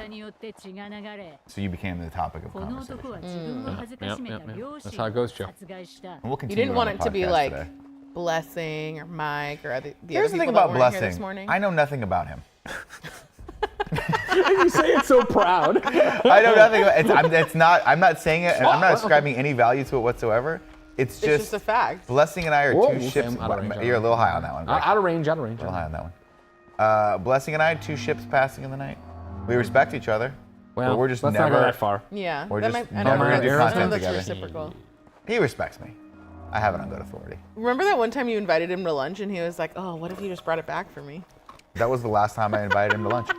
so you became the topic of conversation. Yep. That's how it goes, Joe. And we'll You continue didn't want on it the to be podcast like today. Blessing or Mike or the Here's other the thing people that about weren't here this Blessing. morning. I know nothing about him. You say it so proud. I know nothing about it. I'm not saying it, and I'm not ascribing any value to it whatsoever. It's It's just a fact. Blessing and I are Whoa, two okay, ships. I'm out of range, You're a little high on that one. Greg. Out of range. A little high on that one. Blessing and I, two ships passing in the night. We respect each other. Well, but we're just let's never. not go that far. Yeah. We're that just might, I never don't in know. content That's together. reciprocal. He respects me. I have it on good authority. Remember that one time you invited him to lunch and he was like, oh, what if you just brought it back for me? That was the last time I invited him to lunch.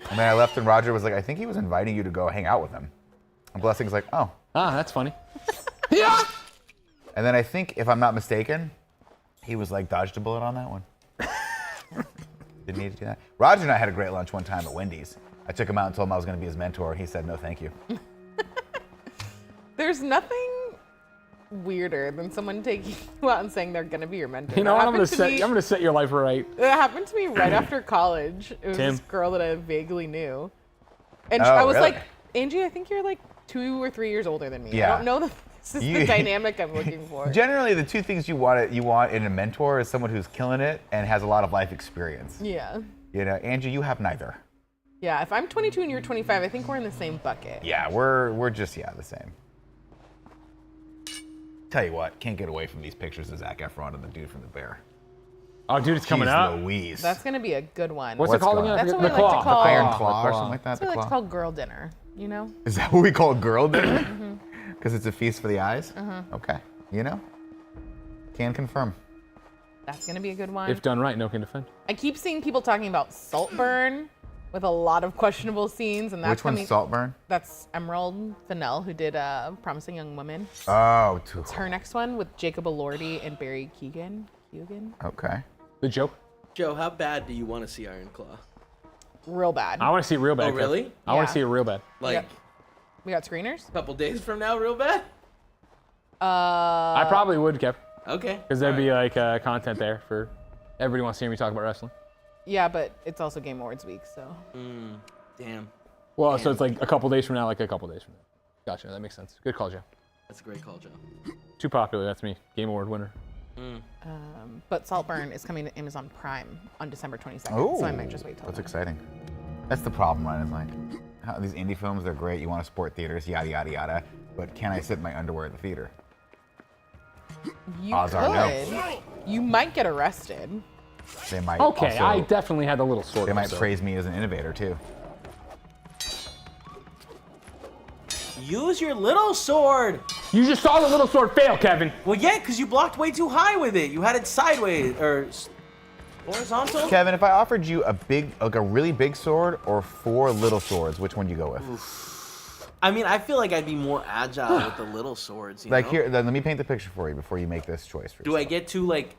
And then I left, and Roger was like, I think he was inviting you to go hang out with him. And Blessing's like, oh. Ah, that's funny. Yeah. And then I think, if I'm not mistaken, he was like, dodged a bullet on that one. Didn't need to do that. Roger and I had a great lunch one time at Wendy's. I took him out and told him I was going to be his mentor, and he said, no, thank you. There's nothing weirder than someone taking you out and saying they're going to be your mentor. You know what? That I'm gonna happened to set your life right. It happened to me right after college. It was Tim. this girl that I vaguely knew. And Oh, I was really? like, Angie, I think you're like 2 or 3 years older than me. Yeah. I don't know that this is You- the dynamic I'm looking for. Generally, the two things you want in a mentor is someone who's killing it and has a lot of life experience. Yeah. You know, Angie, you have neither. Yeah, if I'm 22 and you're 25, I think we're in the same bucket. Yeah, we're just the same. Tell you what, can't get away from these pictures of Zac Efron and the dude from The Bear. Oh, dude, it's coming Jeez up. Louise. That's gonna be a good one. What's it called going again? on? I That's forget- what we like to call- Iron The Claw or something like that. That's what we the like to claw? call girl dinner. You know? Is that what we call girl dinner? Because it's a feast for the eyes? Okay. You know? Can confirm. That's gonna be a good one. If done right, no can defend. I keep seeing people talking about Saltburn with a lot of questionable scenes, and that's Which one's coming. Saltburn? That's Emerald Fennell, who did Promising Young Woman. Oh, It's her next one with Jacob Elordi and Barry Keoghan. okay. The joke. Joe, how bad do you want to see Iron Claw? Real bad. I want to see it real bad. Oh, Kev. really? I want Yeah. to see it real bad. Like We got screeners? a couple days from now, real bad? I probably would, Kev, Okay. because there'd be like content there for everybody wants to hear me talk about wrestling. Yeah, but it's also Game Awards week, so. Damn. Well, so it's like a couple days from now, like a couple days from now. Gotcha, that makes sense. Good call, Joe. That's a great call, Joe. Too popular, that's me. Game Award winner. But Saltburn is coming to Amazon Prime on December 22nd, Oh, so I might just wait till that's then. exciting. That's the problem, right? Is like, how these indie films, they're great. You want to support theaters, yada, yada, yada. But can I sit in my underwear at the theater? You Odds are no. could. You might get arrested. They might Okay, also, I definitely had the little sword. they might so- praise me as an innovator, too. Use your little sword. You just saw the little sword fail, Kevin. Well, yeah, because you blocked way too high with it. You had it sideways or horizontal. Kevin, if I offered you a big, like a really big sword or 4 little swords, which one do you go with? I mean, I feel like I'd be more agile with the little swords. You Like know? here, then let me paint the picture for you before you make this choice. For Do I get 2 like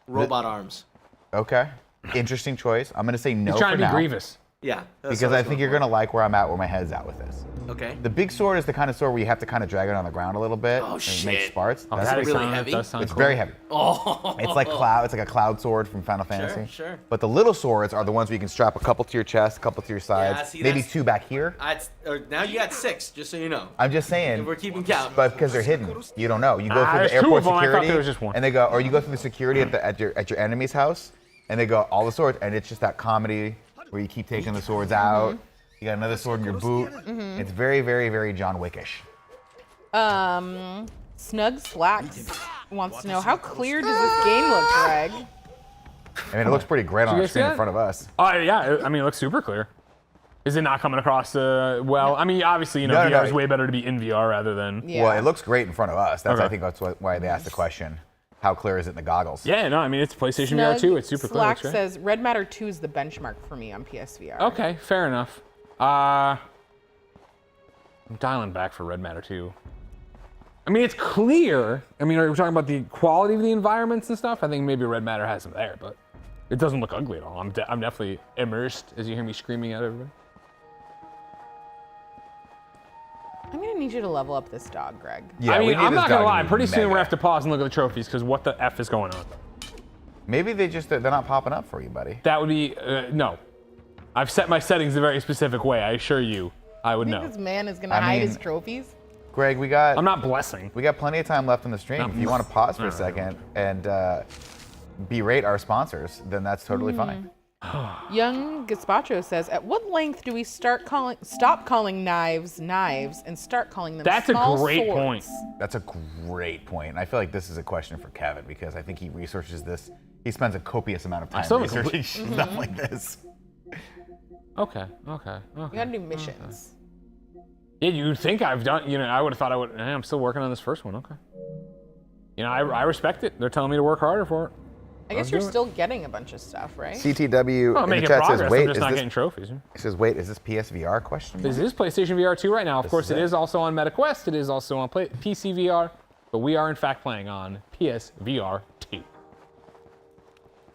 robot arms? Okay. Interesting choice. I'm gonna say no He's trying for to be now Grievous. Yeah. because I think you're gonna like where I'm at, where my head's at with this. Okay. The big sword is the kind of sword where you have to kind of drag it on the ground a little bit Oh, and make shit. sparks. Oh, That's that what- really sound- heavy? does sound it's cool. very heavy. Oh. It's like cloud. It's like a cloud sword from Final Fantasy. sure. But the little swords are the ones where you can strap a couple to your chest, a couple to your sides, see, maybe that's- 2 back here. Now you got 6, just so you know. I'm just saying. If we're keeping count. But because they're hidden, you don't know. You go through there's the 2 airport of them. I thought security, there was just 1. and they go, or you go through the security at your enemy's house, and they go all the swords, and it's just that comedy where you keep taking the swords out. You got another sword in your boot. It's very, very, very John Wickish. Snug Slacks wants to know, how clear does this game look, Greg? I mean, it looks pretty great on you our guys see screen in that? front of us. Oh yeah, I mean it looks super clear. Is it not coming across well? I mean, obviously, No, VR no, is way better to be in VR rather than. Yeah. Well, it looks great in front of us. That's Okay. I think that's why they asked the question. How clear is it in the goggles? Yeah, no, I mean it's PlayStation Snug VR 2. It's super clear. Slack It's great. says Red Matter 2 is the benchmark for me on PSVR. Okay, fair enough. I'm dialing back for Red Matter 2. I mean, it's clear. I mean, are we talking about the quality of the environments and stuff? I think maybe Red Matter has them there, but it doesn't look ugly at all. I'm definitely immersed as you hear me screaming at everybody. I'm gonna need you to level up this dog, Greg. Yeah, I we mean, need I'm this not gonna dog lie. be Pretty soon we're mega. gonna have to pause and look at the trophies because what the F is going on? Maybe they're not popping up for you, buddy. That would be no. I've set my settings a very specific way. I assure you, I would I think know. this man is gonna I hide mean- his trophies. Greg, we got I'm not blessing. plenty of time left in the stream. If you want to pause for a second and berate our sponsors, then that's totally fine. Young Gazpacho says, at what length do we stop calling knives knives and start calling them That's a small great swords? point. That's a great point. And I feel like this is a question for Kevin because I think he researches this. He spends a copious amount of time still haven't researching stuff like this. Okay. You gotta do missions. Yeah, you'd think I've done. You know, I would have thought I would. I'm still working on this first one. Okay. You know, I respect it. They're telling me to work harder for it. I guess Let's you're do it. still getting a bunch of stuff, right? CTW I'm in the making chat progress. says, "Wait, I'm just not getting is trophies. this PSVR question?" This is PlayStation VR 2 right now. Of course, is it it. is also on MetaQuest. It is also on PC VR, but we are in fact playing on PSVR 2.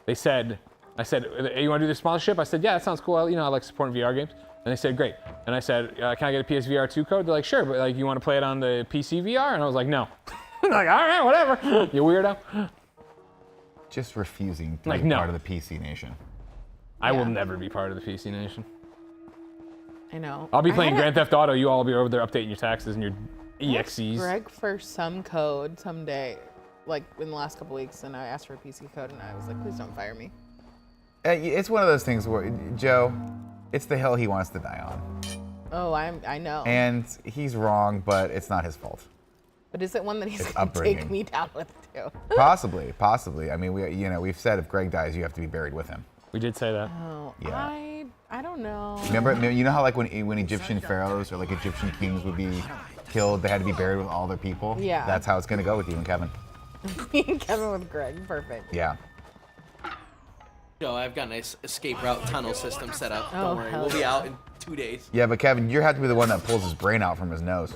I said, you want to do this sponsorship? I said, yeah, that sounds cool. I like supporting VR games. And they said, great. And I said, can I get a PSVR 2 code? They're like, sure, but like, you want to play it on the PC VR? And I was like, no. Like, all right, whatever. You weirdo. Just refusing to Like, be no. part of the PC Nation. I will Yeah. never be part of the PC Nation. I know. I'll be I playing had a- Grand Theft Auto. You all will be over there updating your taxes and your EXEs. Greg for some code someday, like in the last couple weeks, and I asked for a PC code, and I was like, please don't fire me. It's one of those things where Joe, it's the hill he wants to die on, Oh, I know. and he's wrong, but it's not his fault. But is it one that he's It's going to upbringing. take me down with too? Possibly. I mean, we've said if Greg dies, you have to be buried with him. We did say that. Oh, Yeah. I don't know. Remember, you know how like when Egyptian pharaohs or like Egyptian kings would be killed, they had to be buried with all their people? Yeah. That's how it's gonna go with you and Kevin. Me and Kevin with Greg. Perfect. Yeah. Yo, I've got a nice escape route tunnel system set up. Oh, Don't worry, hell we'll be yeah. out in 2 days. Yeah, but Kevin, you have to be the one that pulls his brain out from his nose.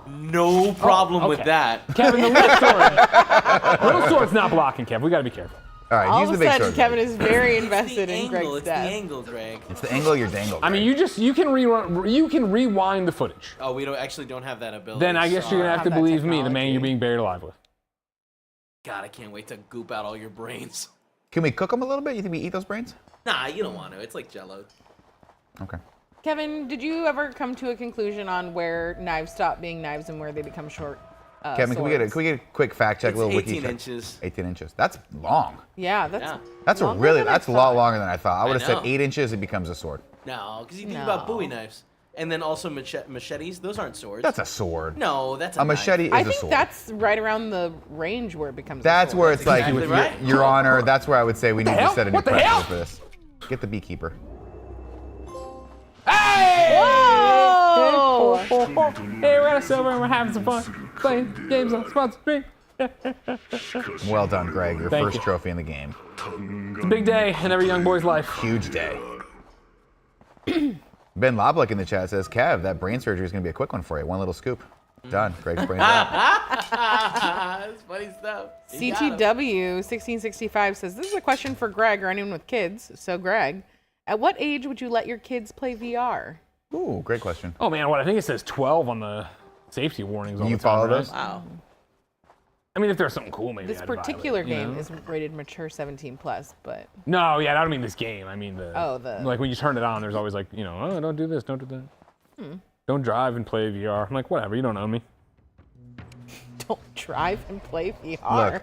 No problem with okay. that. Kevin, the little sword. Little sword's not blocking, Kev. We got to be careful. All right, All use of the a big sudden, sword. Kevin Greg. is very It's invested the in angle. Greg's It's the death. angle, Greg. It's the angle you're dangled. I mean, you can rewind the footage. Oh, we don't have that ability. Then I guess you're gonna have to Have that believe me, the man technology. you're being buried alive with. God, I can't wait to goop out all your brains. Can we cook them a little bit? You think we eat those brains? Nah, you don't want to. It's like Jello. Okay. Kevin, did you ever come to a conclusion on where knives stop being knives and where they become short? Kevin, can we get a quick fact check? It's A little wiki 18 check? inches. 18 inches. That's long. Yeah, that's Yeah. That's longer than I that's a lot thought. longer than I thought. I would have said know. 8 inches. It becomes a sword. No, because you think about No. Bowie knives. And then also machetes. Those aren't swords. That's a sword. No, that's A machete is I a think sword. that's right around the range where it becomes. That's a where sword. it's like, exactly right. Your Honor, that's where I would say we need to hell? set a new What the hell? precedent for this. Get the beekeeper. Hey! Whoa! Hey, we're at a silver and we're having some fun. Playing games on sponsored stream. Well done, Greg. Your Thank first you. trophy in the game. It's a big day in every young boy's life. Huge day. Ben Loblik in the chat says, Kev, that brain surgery is going to be a quick one for you. One little scoop. Done. Greg's brain's out. That's funny stuff. You got 'em. CTW 1665 says this is a question for Greg or anyone with kids. So Greg, at what age would you let your kids play VR? Ooh, great question. Oh man, what I think it says 12 on the safety warnings. All You the time, follow right? those? Wow. I mean, if there's something cool, maybe. This I'd violate, particular you game know? is rated mature 17 plus, but No, yeah, I don't mean this game. I mean the. Oh, the- Like when you turn it on, there's always like, oh, don't do this, don't do that. Don't drive and play VR. I'm like, whatever, you don't own me. don't drive and play VR.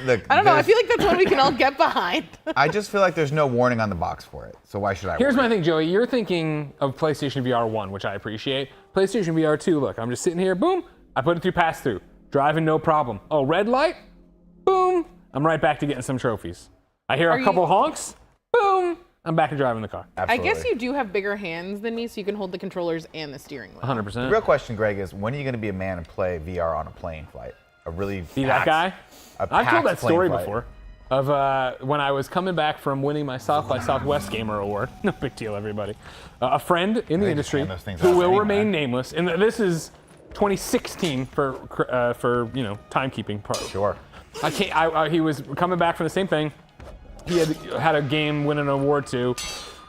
Look, I don't know. I there's- feel like that's one we can all get behind. I just feel like there's no warning on the box for it. So why should I Here's worry? my thing, Joey. You're thinking of PlayStation VR 1, which I appreciate. PlayStation VR 2, look, I'm just sitting here, boom, I put it through pass-through. Driving, no problem. Oh, red light, boom, I'm right back to getting some trophies. I hear Are a couple you- honks, boom, I'm back to driving the car. Absolutely. I guess you do have bigger hands than me, so you can hold the controllers and the steering wheel. 100%. The real question, Greg, is when are you going to be a man and play VR on a plane flight? A really Be that guy? I've told packed that plane story flight. before. Of when I was coming back from winning my South by Southwest Gamer Award. No big deal, everybody. A friend in the They just industry hand those things who out will anyway. remain nameless, and this is 2016 for timekeeping part. Sure. He was coming back from the same thing. He had a game win an award too.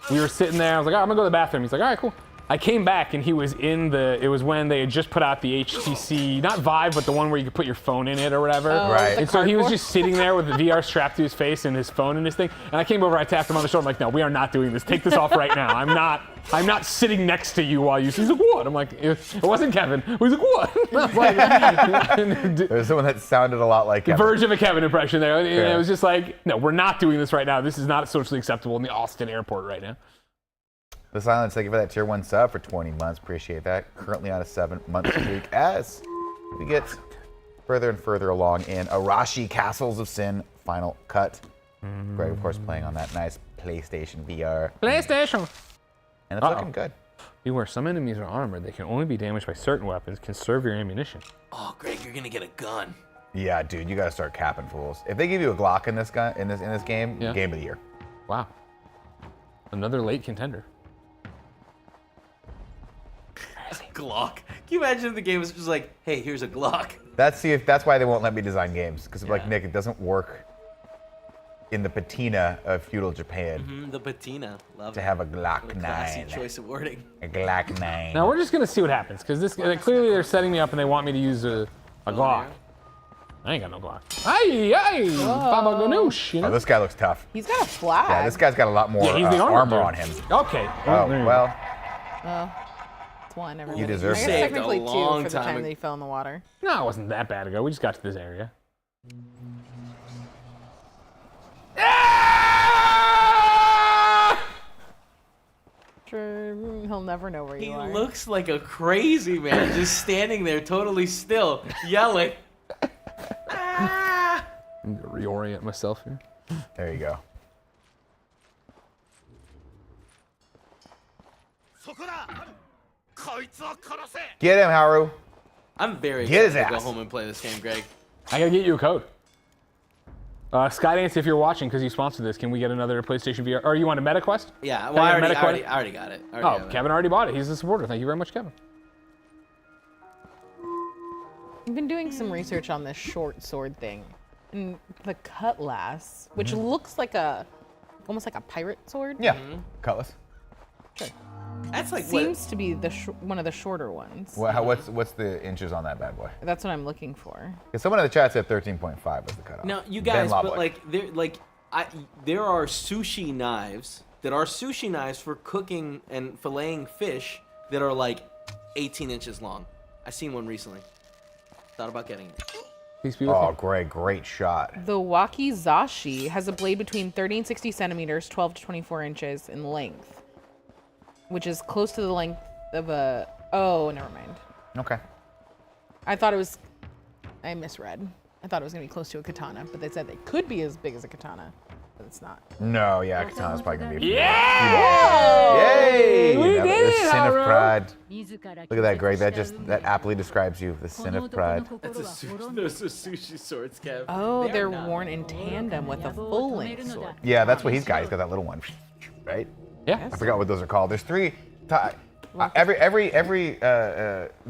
We were sitting there. I was like, I'm gonna go to the bathroom. He's like, all right, cool. I came back and he was it was when they had just put out the HTC, not Vive, but the one where you could put your phone in it or whatever. Oh, Right. the And so he was cardboard? just sitting there with the VR strapped to his face and his phone in his thing. And I came over, I tapped him on the shoulder. I'm like, no, we are not doing this. Take this off right now. I'm not sitting next to you while you. He's like, what? I'm like, it wasn't Kevin. He's like, what? I was like, There's someone that sounded a lot like Kevin. verge of a Kevin impression there. And Yeah. it was just like, no, we're not doing this right now. This is not socially acceptable in the Austin airport right now. The Silence, thank you for that tier 1 sub for 20 months. Appreciate that. Currently on a 7-month streak as we get further and further along in Arashi Castles of Sin Final Cut. Greg, of course, playing on that nice PlayStation VR. PlayStation. And it's looking good. Beware, some enemies are armored. They can only be damaged by certain weapons. Conserve your ammunition. Oh, Greg, you're gonna get a gun. Yeah, dude, you gotta start capping fools. If they give you a Glock in this game, Yeah. game of the year. Wow. Another late contender. Glock. Can you imagine if the game was just like, hey, here's a Glock? That's why they won't let me design games. Because like Yeah. Nick, it doesn't work in the patina of feudal Japan The patina. Love to it. have a Glock Classy 9. choice of wording. A Glock 9. Now we're just gonna see what happens, because this clearly they're setting me up and they want me to use a Glock. I ain't got no Glock. Aye, Baba Ganoush, you Oh, know? this guy looks tough. He's got a flag. Yeah, this guy's got a lot more Yeah, he's the armor armor dude. on him. Okay. Oh, there you well, It's one. Everybody. You deserve I it. guess Saved a technically two long for the time time ago. that he fell in the water. go. No, it wasn't that bad ago. We just got to this area. Sure, he'll never know where He you are. looks like a crazy man, just standing there totally still, yelling. Ah! I'm gonna reorient myself here. There you go. Get him, Haru. I'm very Get his excited to go ass. home and play this game, Greg. I gotta get you a code. Skydance, if you're watching, because you sponsored this, can we get another PlayStation VR? Or you want a MetaQuest? Yeah, Can well, I I get already MetaQuest? got it. Oh, Kevin already bought it. He's a supporter. Thank you very much, Kevin. I've been doing some research on this short sword thing. And the cutlass, which looks like almost like a pirate sword. Yeah. Cutlass. Sure. That's like Seems to be the one of the shorter ones. What's the inches on that bad boy? That's what I'm looking for. Because someone in the chat said 13.5 was the cutoff. Now, you Ben guys, Lawboy. but there are sushi knives that are sushi knives for cooking and filleting fish that are like 18 inches long. I seen one recently. Thought about getting it. Peace be with Oh, you. great shot. The wakizashi has a blade between 30 and 60 centimeters, 12 to 24 inches in length, which is close to the length of a... Oh, never mind. Okay. I thought it was... I misread. I thought it was going to be close to a katana, but they said they could be as big as a katana, but it's not. No, yeah, Katana's probably gonna be. Yeah! Yay! We Now, did the it, sin Haru. of pride. Look at that, Greg. That aptly describes you. The sin of pride. Those are sushi swords, Kev. Oh, they're worn in tandem with a full-length sword. Yeah, that's what he's got. He's got that little one, right? Yeah. I forgot what those are called. There's three. Every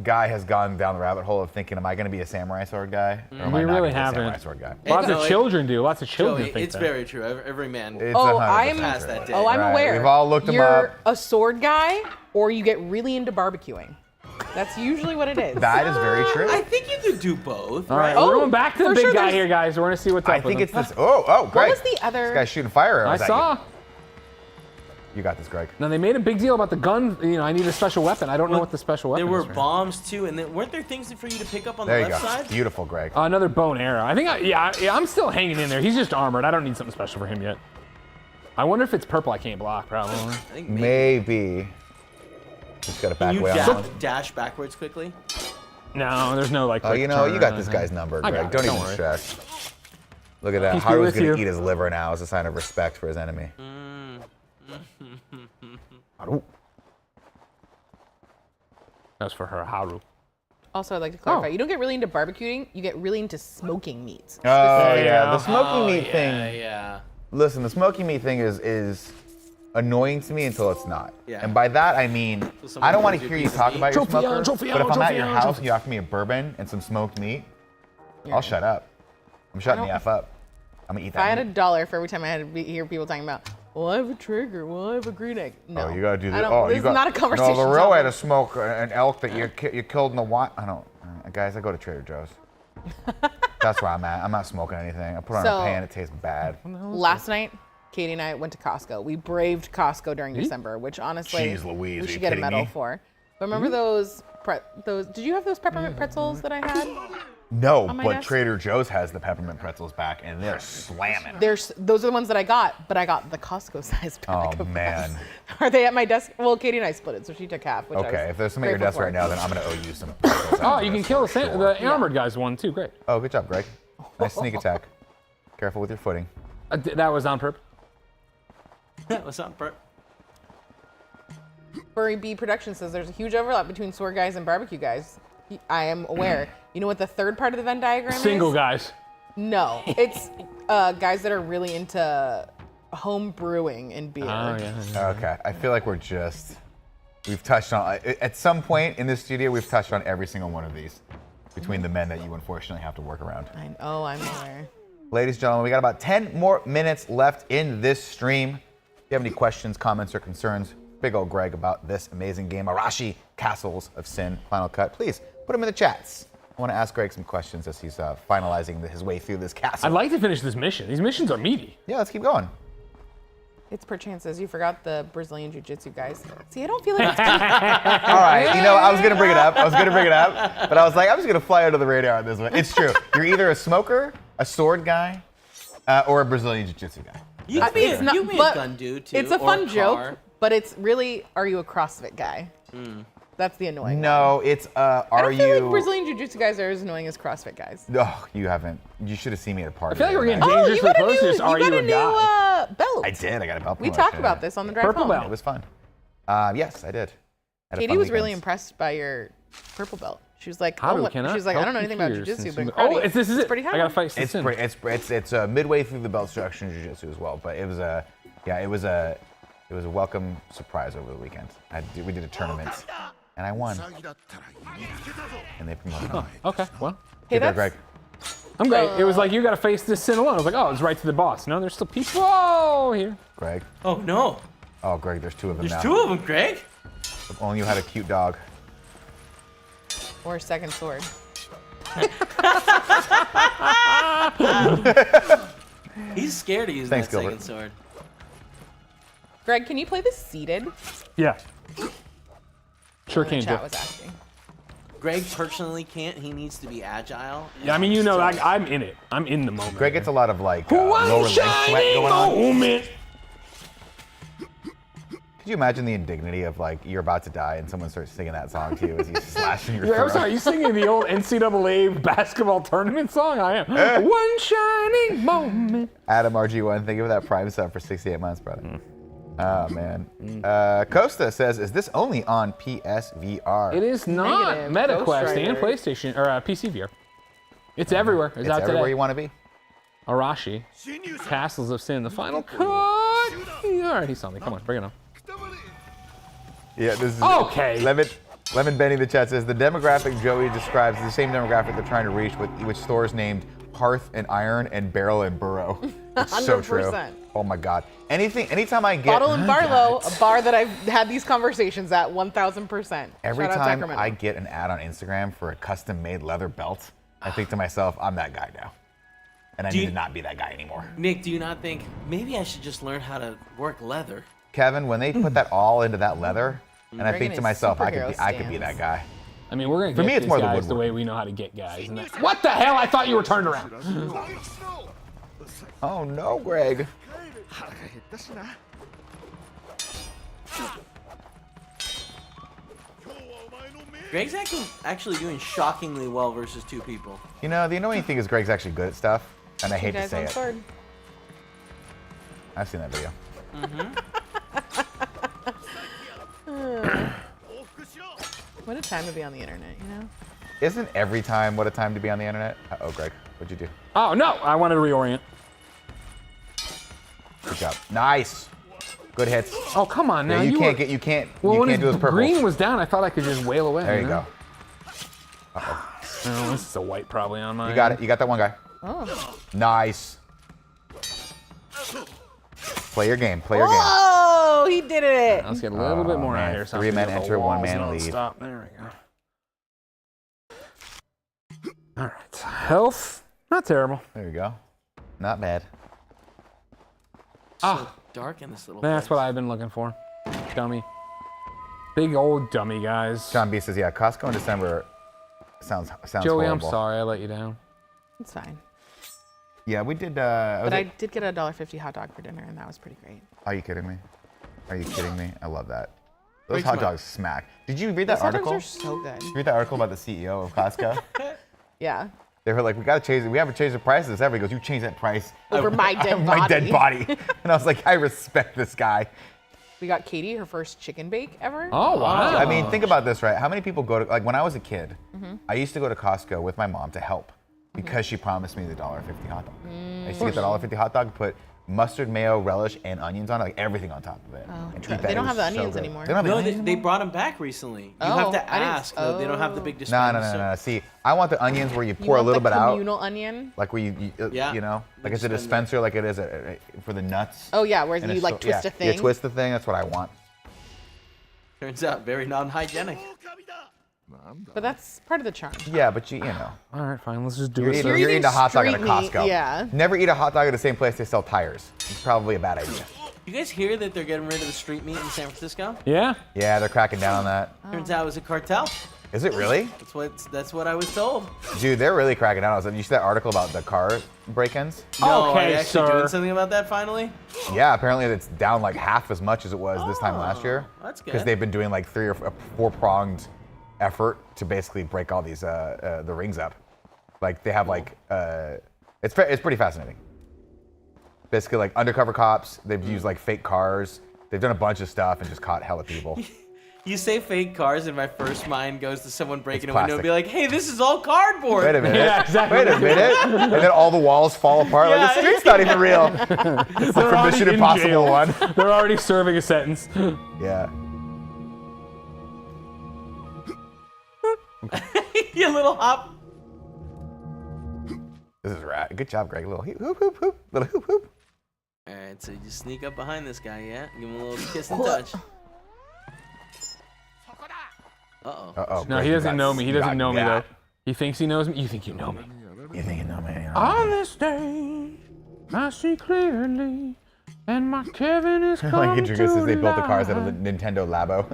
guy has gone down the rabbit hole of thinking, am I going to be a samurai sword guy? Or am I We not really gonna be a haven't. samurai sword guy? Lots No, of it- children do. Lots of children Joey, think it's that. very true. Every man. It's Oh, 100% I'm past true. that day. Oh, I'm Right, aware. we've all looked 'em You're up. a sword guy, or you get really into barbecuing. That's usually what it is. That is very true. I think you could do both, All right, right? Oh, we're going back to the for big sure guy there's- here, guys. We're going to see what's up I with think him. it's this. Oh, Greg. was the other- This guy's shooting fire I arrows at saw. you. You got this, Greg. Now, they made a big deal about the gun. You know, I need a special weapon. I don't know what the special weapon There were is. bombs too, and then weren't there things for you to pick up on There the you left go. side? Beautiful, Greg. Another bow and arrow. I think, I'm still hanging in there. He's just armored. I don't need something special for him yet. I wonder if it's purple I can't block, probably. I think maybe. Maybe. Just got to Can back you away on that one. dash backwards quickly? No, there's no like. Oh, quick you know, turn you or got this anything. guy's number, I Greg. got it, Don't don't even worry. stress. Look at that. Peace be Haru's with going you. to eat his liver now as a sign of respect for his enemy. Haru. That's for her, Haru. Also, I'd like to clarify, Oh. you don't get really into barbecuing, you get really into smoking meats. Oh, yeah. Yeah. The smoky meat thing. Yeah. Listen, the smoky meat thing is annoying to me until it's not. Yeah. And by that, I mean, So someone I don't want to gives you hear a you piece of talk meat? about your Trophy on, smoker, trophy but if on, I'm at trophy your on, house trophy. and you offer me a bourbon and some smoked meat, I'll shut up. I'm shutting the F up. I'm going to eat If I that had meat. $1 for every time I had to hear people talking about, well, I have a trigger, well, I have a green egg. No. Oh, you gotta do I this. don't- Oh, this you is got not a conversation No, the real way to topic. smoke an elk that you killed in the wild. I don't, guys. I go to Trader Joe's. That's where I'm at. I'm not smoking anything. I put it on So- a pan. It tastes bad. Last night, Katie and I went to Costco. We braved Costco during December, which honestly, Jeez Louise, we are should you get a kidding medal me? for. But remember those? Did you have those peppermint pretzels that I had? No, my but desk? Trader Joe's has the peppermint pretzels back, and they're slamming. Those are the ones that I got, but I got the Costco size bag. Oh of man. them. Are they at my desk? Well, Katie and I split it, so she took half. Which I Okay, was if there's some at your grateful desk right for. now, then I'm gonna owe you some. pretzels Oh, after you can this, kill for sure. the armored guy's one too. Great. Oh, good job, Greg. Nice sneak attack. Careful with your footing. That was on purpose. What's up, Bert? Furry Bee Production says there's a huge overlap between sword guys and barbecue guys. I am aware. You know what the third part of the Venn diagram is? Single guys. No, it's guys that are really into home brewing and beer. Oh yeah. Okay, I feel like we've touched on, at some point in this studio, we've touched on every single one of these between the men that you unfortunately have to work around. I'm aware. Ladies and gentlemen, we got about 10 more minutes left in this stream. If you have any questions, comments, or concerns, big old Greg about this amazing game, Arashi Castles of Sin Final Cut, please put them in the chats. I want to ask Greg some questions as he's finalizing his way through this castle. I'd like to finish this mission. These missions are meaty. Yeah, let's keep going. It's perchance as you forgot the Brazilian Jiu-Jitsu guys. See, I don't feel like it's All right, you know, I was going to bring it up, but I was like, I'm just going to fly under the radar on this one. It's true. You're either a smoker, a sword guy, or a Brazilian Jiu-Jitsu guy. You could be it's not- you could be a but gun dude too. it's a or fun car. joke, But it's really, are you a CrossFit guy? That's the annoying one. No, it's I are don't feel you? like Brazilian Jiu-Jitsu guys are as annoying as CrossFit guys. Oh, you haven't. You should have seen me at a party. I feel like we're getting the other night. dangerously close to this. Are you a new guy? belt. I did. I got a belt. We promotion, talked about yeah. this on the drive Purple home. belt. It was fun. Yes, I did. Had a Katie fun was really weekend. impressed by your purple belt. She was like, How do oh, we what? cannot She was like, I don't know help anything you about here jiu-jitsu, since but you- incredible. Oh, this is it. pretty hard. I gotta fight It's Sin. it's midway through the belt structure in jiu-jitsu as well, but it was a welcome surprise over the weekend. We did a tournament, and I won. And they promoted me. Okay, well, Hey, Get there, that's Greg. I'm great. It was like you gotta face this Sin alone. I was like, oh, it's right to the boss. No, there's still people here. Greg. Oh no. Oh, Greg, there's two of them There's now. 2 of them, Greg. If only you had a cute dog. or a second sword. He's scared to use Thanks, that Gilbert. second sword. Greg, can you play this seated? Yeah. Sure The can chat do. was asking. Greg personally can't. He needs to be agile. Yeah, I mean, you know, I'm in it. I'm in the moment. Greg gets a lot of like One lower leg sweat shining going on. moment. Could you imagine the indignity of like you're about to die and someone starts singing that song to you as you slashing your Yeah, I'm throat? sorry. Are you singing the old NCAA basketball tournament song? I am. One shining moment. Adam RG1, thank you for that Prime sub for 68 months, brother. Oh man. Costa says, "Is this only on PSVR?" It is not Negative. MetaQuest Ghost and Rider. PlayStation or PC VR. It's everywhere. It's out everywhere today. you want to be. Arashi, Castles of Sin, the final cut. All right, he saw me. Come on, bring it on. Yeah, this is Okay. Lemon Benny in the chat says the demographic Joey describes is the same demographic they're trying to reach with stores named Hearth and Iron and Barrel and Burrow. It's so true. 100%. Oh my God. Anytime I get Bottle and Barlow, a bar that I've had these conversations at 1,000%. every Shout out time Sacramento. I get an ad on Instagram for a custom-made leather belt, I think to myself, I'm that guy now, and I need to not be that guy anymore. Nick, do you not think maybe I should just learn how to work leather? Kevin, when they put that all into that leather, and I Bring think in to his myself, I could superhero be that stance. guy. I mean, we're gonna For get me, it's these more the guys the woodwork. way we know how to get guys. And that, what the hell? I thought you were turned around. Oh no, Greg. Greg's actually doing shockingly well versus 2 people. You know, the annoying thing is Greg's actually good at stuff, and I hate to guys say on it. sword. I've seen that video. What a time to be on the internet, you know? Isn't every time what a time to be on the internet? Oh, Greg, what'd you do? Oh no, I wanted to reorient. Good job. Nice. Good hits. Oh come on now. Yeah, you were- can't Well, you when can't do his those purples. green was down, I thought I could just wail away. There you go. Oh, this is a white probably on mine. You got it. You got that one guy. Oh. Nice. Play your game. Play your game. Oh, he did it. Let's get a little bit more man. out here. so 3 I can men get the enter, 1 walls man lead. nonstop. There we go. All right. Health, not terrible. There you go. Not bad. Ah, Dark in this little that's place. what I've been looking for. Dummy. Big old dummy, guys. John B says, yeah, Costco in December sounds Joey, I'm horrible. sorry I let you down. It's fine. Yeah, we did. But I did get a $1.50 hot dog for dinner, and that was pretty great. Are you kidding me? Are you kidding me? I love that. Those Great hot smell. dogs smack. Did you read that Those hot dogs article? are so good. Did you read that article about the CEO of Costco? Yeah. They were like, we gotta change it. We haven't changed the prices ever. He goes, you change that price. Over my dead my body. dead body. And I was like, I respect this guy. We got Katie her first chicken bake ever. Oh wow. I mean, think about this, right? How many people go to, like when I was a kid, Mm-hmm. I used to go to Costco with my mom to help because she promised me the $1.50 hot dog. I used to get the $1.50 hot dog, put mustard, mayo, relish, and onions on it, like everything on top of it. Oh, and true. eat that. They It don't was have the so onions good. anymore. They don't have the No, onions they anymore? brought them back recently. You Oh, have to I didn't- ask. Though. They don't have the big No, dispenser. no. See, I want the onions where you You pour a want little the bit out. communal onion? Like where Yeah, you know, the like it's a dispenser. dispenser, like it is for the nuts. Oh yeah, where And you it's like so- twist yeah, a thing. You twist the thing. That's what I want. Turns out very non-hygienic. But that's part of the charm. Yeah, but you know, All right, fine. Let's just do you're it. eating, You're you're eating eating a hot dog at a street meat, Costco. yeah. Never eat a hot dog at the same place they sell tires. It's probably a bad idea. You guys hear that they're getting rid of the street meat in San Francisco? Yeah. Yeah, they're cracking down on that. Turns out it was a cartel. Is it really? That's what I was told. Dude, they're really cracking down. You see that article about the car break-ins? No, Okay, are they actually doing sir. something about that finally? Yeah, apparently it's down like half as much as it was this time last year. That's good. Because they've been doing like 3 or 4-pronged effort to basically break all these the rings up. Like they have like it's pretty fascinating. Basically like undercover cops. They've used like fake cars. They've done a bunch of stuff and just caught hella people. You say fake cars, and my first mind goes to someone breaking It's a window and plastic. be like, "Hey, this is all cardboard." Wait a minute. Yeah, exactly. Wait a minute. And then all the walls fall apart. Like the Yeah. street's not even real. It's like They're from already Mission in Impossible jail. 1. They're already serving a sentence. Yeah. You little hop. This is rad. Good job, Greg. Little hoop, hoop, hoop. Little hoop, hoop. All right, so you just sneak up behind this guy, yeah? Give him a little kiss and touch. Uh-oh. Uh-oh. No, Greg, he you doesn't got- know me. He you doesn't got know me, though. got. He thinks he knows me. You think you know me. You think you know me? On this day, I see clearly, and my Kevin is coming Like introduces, they built the cars out of the life. Nintendo Labo.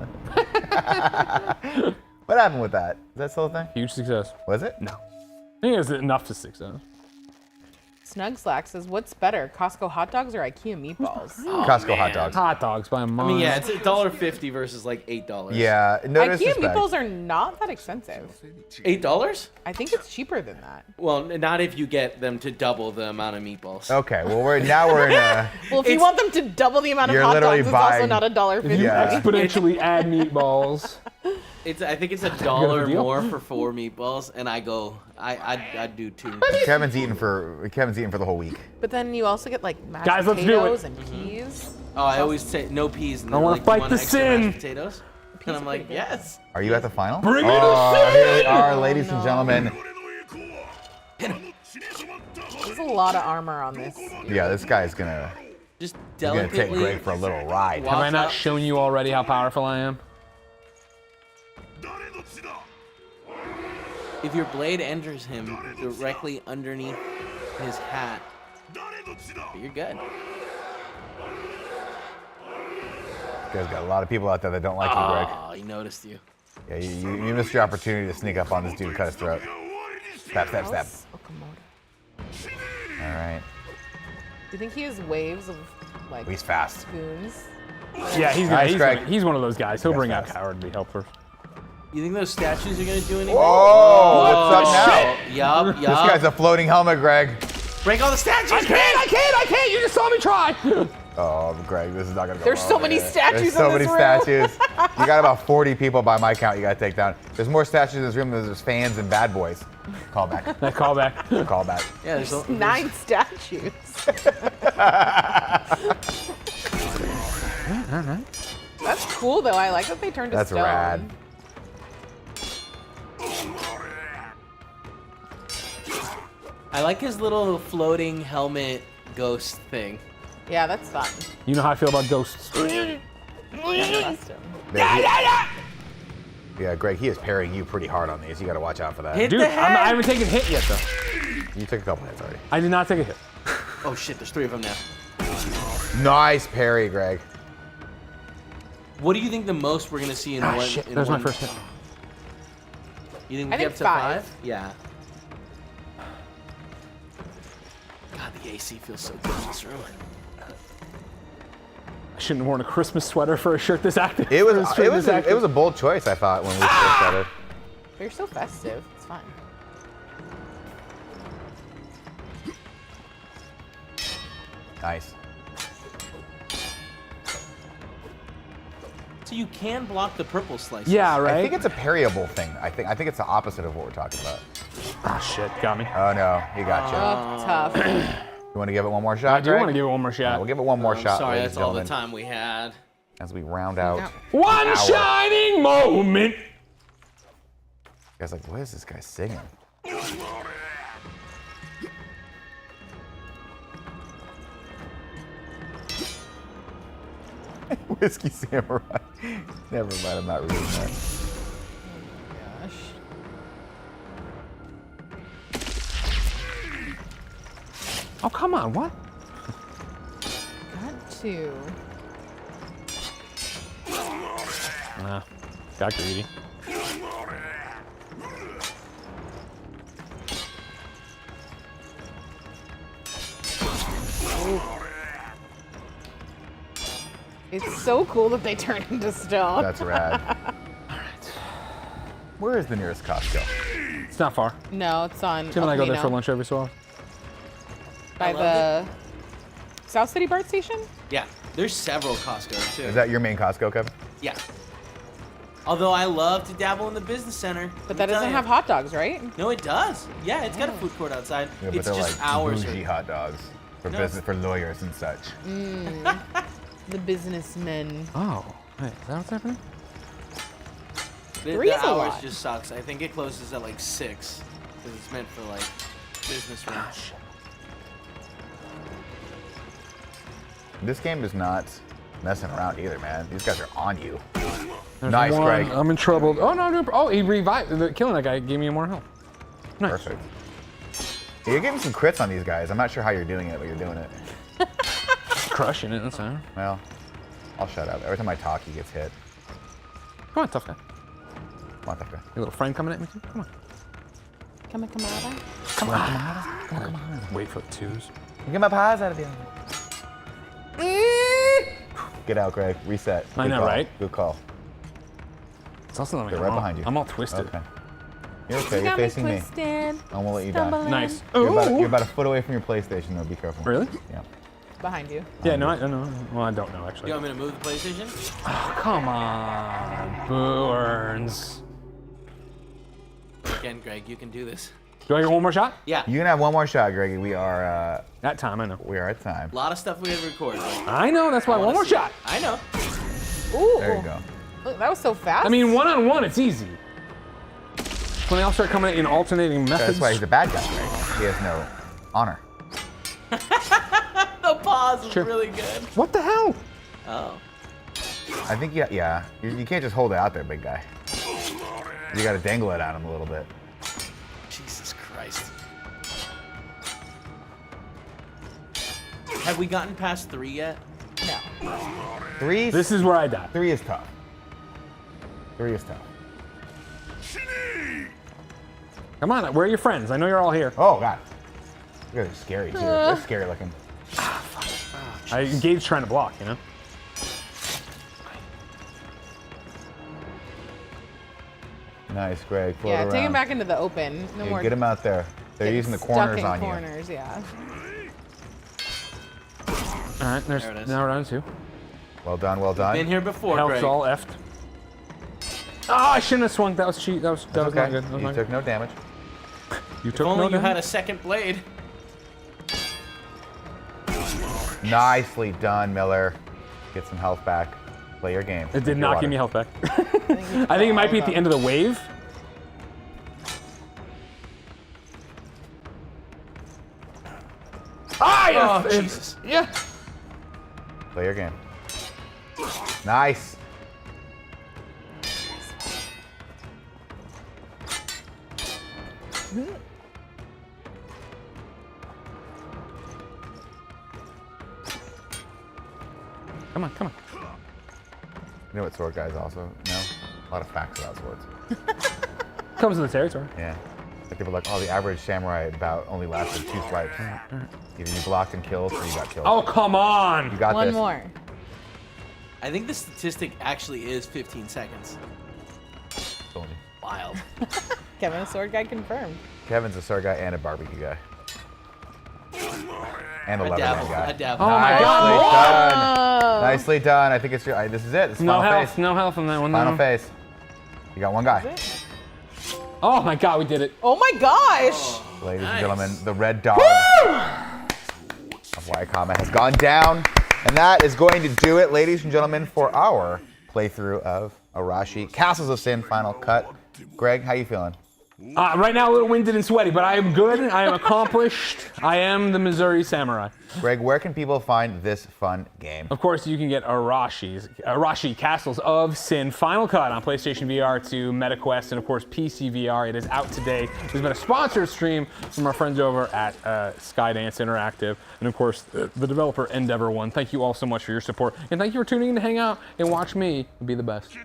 What happened with that? Is that still a thing? Huge success. Was it? No. I think it's enough to success. Snug Slack says, what's better, Costco hot dogs or IKEA meatballs? Costco hot dogs. Hot dogs by a mile. I mean, yeah, it's $1.50 versus like $8. Yeah, no IKEA disrespect. meatballs are not that expensive. $8? I think it's cheaper than that. Well, not if you get them to double the amount of meatballs. Okay, well we're in a. Well, if you want them to double the amount of You're hot literally dogs, it's also buying- not $1.50. Yeah. Exponentially add meatballs. I think it's good $1 deal. more for 4 meatballs, and I do 2. Kevin's eating for the whole week. But then you also get like mashed Guys, let's do potatoes it. and peas. Oh, I always say no peas, and I they're wanna like, fight "You want the extra sin." mashed potatoes?" And I'm like, "Yes." Are you at the final? Bring me the Oh, here we sin! are, ladies and gentlemen. There's a lot of armor on this. Yeah, this guy's gonna Just he's gonna take delicately. Greg for a little ride. Walk Have I not up. shown you already how powerful I am? If your blade enters him directly underneath his hat, you're good. You guys got a lot of people out there that don't like you, Greg. Oh, he noticed you. Yeah, you missed your opportunity to sneak up on this dude and cut his throat. Step, step, step. Okamoto. All right. Do you think he has waves of like He's fast. goons? Yeah, Nice, Greg. he's one of those guys. He'll Yes, bring out yes. cowardly helpers. You think those statues are gonna do anything? Whoa! What's up now? Yup, This guy's a floating helmet, Greg. Break all the statues! I can't! You just saw me try! Oh, Greg, this is not gonna go There's well so over many here. statues There's so in many this room. statues. You got about 40 people by my count you gotta take down. There's more statues in this room than there's fans and bad boys. Call back. That callback. Call back. Yeah, there's 9 statues. That's cool though. I like that they turned to That's stone. rad. I like his little floating helmet ghost thing. Yeah, that's fun. You know how I feel about ghosts. Yeah, trust him. Yeah, Greg, he is parrying you pretty hard on these. You gotta watch out for that. Hit Dude, the I head! haven't taken a hit yet, though. You took a couple hits already. I did not take a hit. Oh shit, there's 3 of them now. Nice parry, Greg. What do you think the most we're gonna see in Ah, one? shit. in That was my one- first hit. You think we I get think up to 5. 5? Yeah. God, the AC feels so good in this room. I shouldn't have worn a Christmas sweater for a shirt this active. It was for a shirt this active. it was a bold choice, I thought, when we first started. But you're so festive. It's fine. Nice. So you can block the purple slices. Yeah, I right? think it's a parryable thing. I think it's the opposite of what we're talking about. Ah, shit. Got me. Oh no, he got you. Oh, tough. You want to give it one more shot? I do Greg? want to give it one more shot. We'll give it one more I'm shot, sorry, ladies that's and all the gentlemen, time we had. as we round out. One hour. shining moment. You guys like, what is this guy singing? Whiskey Samurai. Never mind, I'm not reading that. Gosh. Oh, come on. What? Got to. Nah. Got greedy. It's so cool that they turn into stone. That's rad. Where is the nearest Costco? It's not far. No, it's on. Tim and I go there Camino. for lunch every so often. By the South City BART station? Yeah, there's several Costco's too. Is that your main Costco, Kevin? Yeah. Although I love to dabble in the business center. But that doesn't have hot dogs, right? No, it does. Yeah, it's got a food court outside. Yeah, but It's they're just like hours. bougie hot dogs for No, business, for lawyers and such. The businessmen. Oh, hey, is that what's happening? The Three's a hours lot. just sucks. I think it closes at like 6 because it's meant for like businessmen. This game is not messing around either, man. These guys are on you. There's Nice, one. Greg. I'm in trouble. Oh, no. Oh, he revived. Killing that guy gave me more health. Nice. Perfect. You're getting some crits on these guys. I'm not sure how you're doing it, but you're doing it. Crushing it. That's fine. Well, I'll shut up. Every time I talk, he gets hit. Come on, tough guy. Come on, tough guy. Your little friend coming at me too? Come on. Come on. Come on. Wait for the twos. Get my pies out of here. Get out, Greg. Reset. I Good know, call. right? Good call. It's also not like They're right behind you. I'm all twisted. Okay. You're okay. You're facing me. I won't let you die. Nice. You're about a foot away from your PlayStation, though. Be careful. Really? Yeah. Behind you. Yeah, no, I know. Well, I don't know, actually. You want me to move the PlayStation? Oh, come on. Burns. Again, Greg, you can do this. Do I get one more shot? Yeah. You can have one more shot, Greggy. We are That time, I know. at time. A lot of stuff we had to record. I know, that's why one more shot. I know. Ooh. There you go. Look, that was so fast. I mean, one-on-one, it's easy. When they all start coming at you in alternating methods. That's why he's a bad guy, Greg. He has no honor. The pause was Sure. really good. What the hell? Oh. I think, yeah. You can't just hold it out there, big guy. You got to dangle it at him a little bit. Jesus Christ. Have we gotten past 3 yet? no. This is where I die. 3 is tough. 3 is tough. Come on, where are your friends? I know you're all here. Oh, God. They're scary, too. They're scary looking. I engaged trying to block, you know? Nice, Greg. Float Yeah, around. take him back into the open. No Yeah, more. get him out there. They're getting using the stuck corners in on you. corners, yeah. All right, there's There it is. now round 2. Well done, well done. Been here before, Health's Greg. all effed. Oh, I shouldn't have swung. That was cheat. That was That's not okay. good. That was You not took good. no damage. You If took only no you had damage. a second blade. Nicely done, Miller. Get some health back. Play your game. It did Drink your not water. give me health back. I think it might be at the end of the wave. Ah, yeah. Oh, Jesus. Yeah. Play your game. Nice. Come on, come on. You know what sword guys also know? A lot of facts about swords. Comes with the territory. Yeah. Like people are like, oh, the average samurai bout only lasted 2 swipes. Either you blocked and killed or you got killed. Oh, come on. You got One this. more. I think the statistic actually is 15 seconds. Told you. Wild. Kevin, a sword guy confirmed. Kevin's a sword guy and a barbecue guy. And a I Leatherman dabble. guy. I dabble. Oh my Nicely God. done. Nicely done. I think it's your. This is it. It's No final health. phase. No health on that one. Final no. phase. You got one guy. Oh my God, we did it. Oh my gosh! Ladies Nice. and gentlemen, the red dog of Waikama has gone down. And that is going to do it, ladies and gentlemen, for our playthrough of Arashi Castles of Sin Final Cut. Greg, how you feeling? Right now, a little winded and sweaty, but I am good. I am accomplished. I am the Missouri Samurai. Greg, where can people find this fun game? Of course, you can get Arashi Castles of Sin Final Cut on PlayStation VR to MetaQuest and, of course, PC VR. It is out today. There's been a sponsored stream from our friends over at Skydance Interactive. And, of course, the developer Endeavor One. Thank you all so much for your support. And thank you for tuning in to hang out and watch me be the best.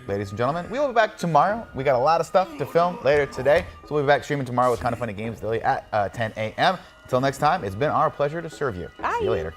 Ladies and gentlemen, we will be back tomorrow. We got a lot of stuff to film later today. So we'll be back streaming tomorrow with KindaFunny Games Daily at 10 a.m. Until next time, it's been our pleasure to serve you. Bye. See you later.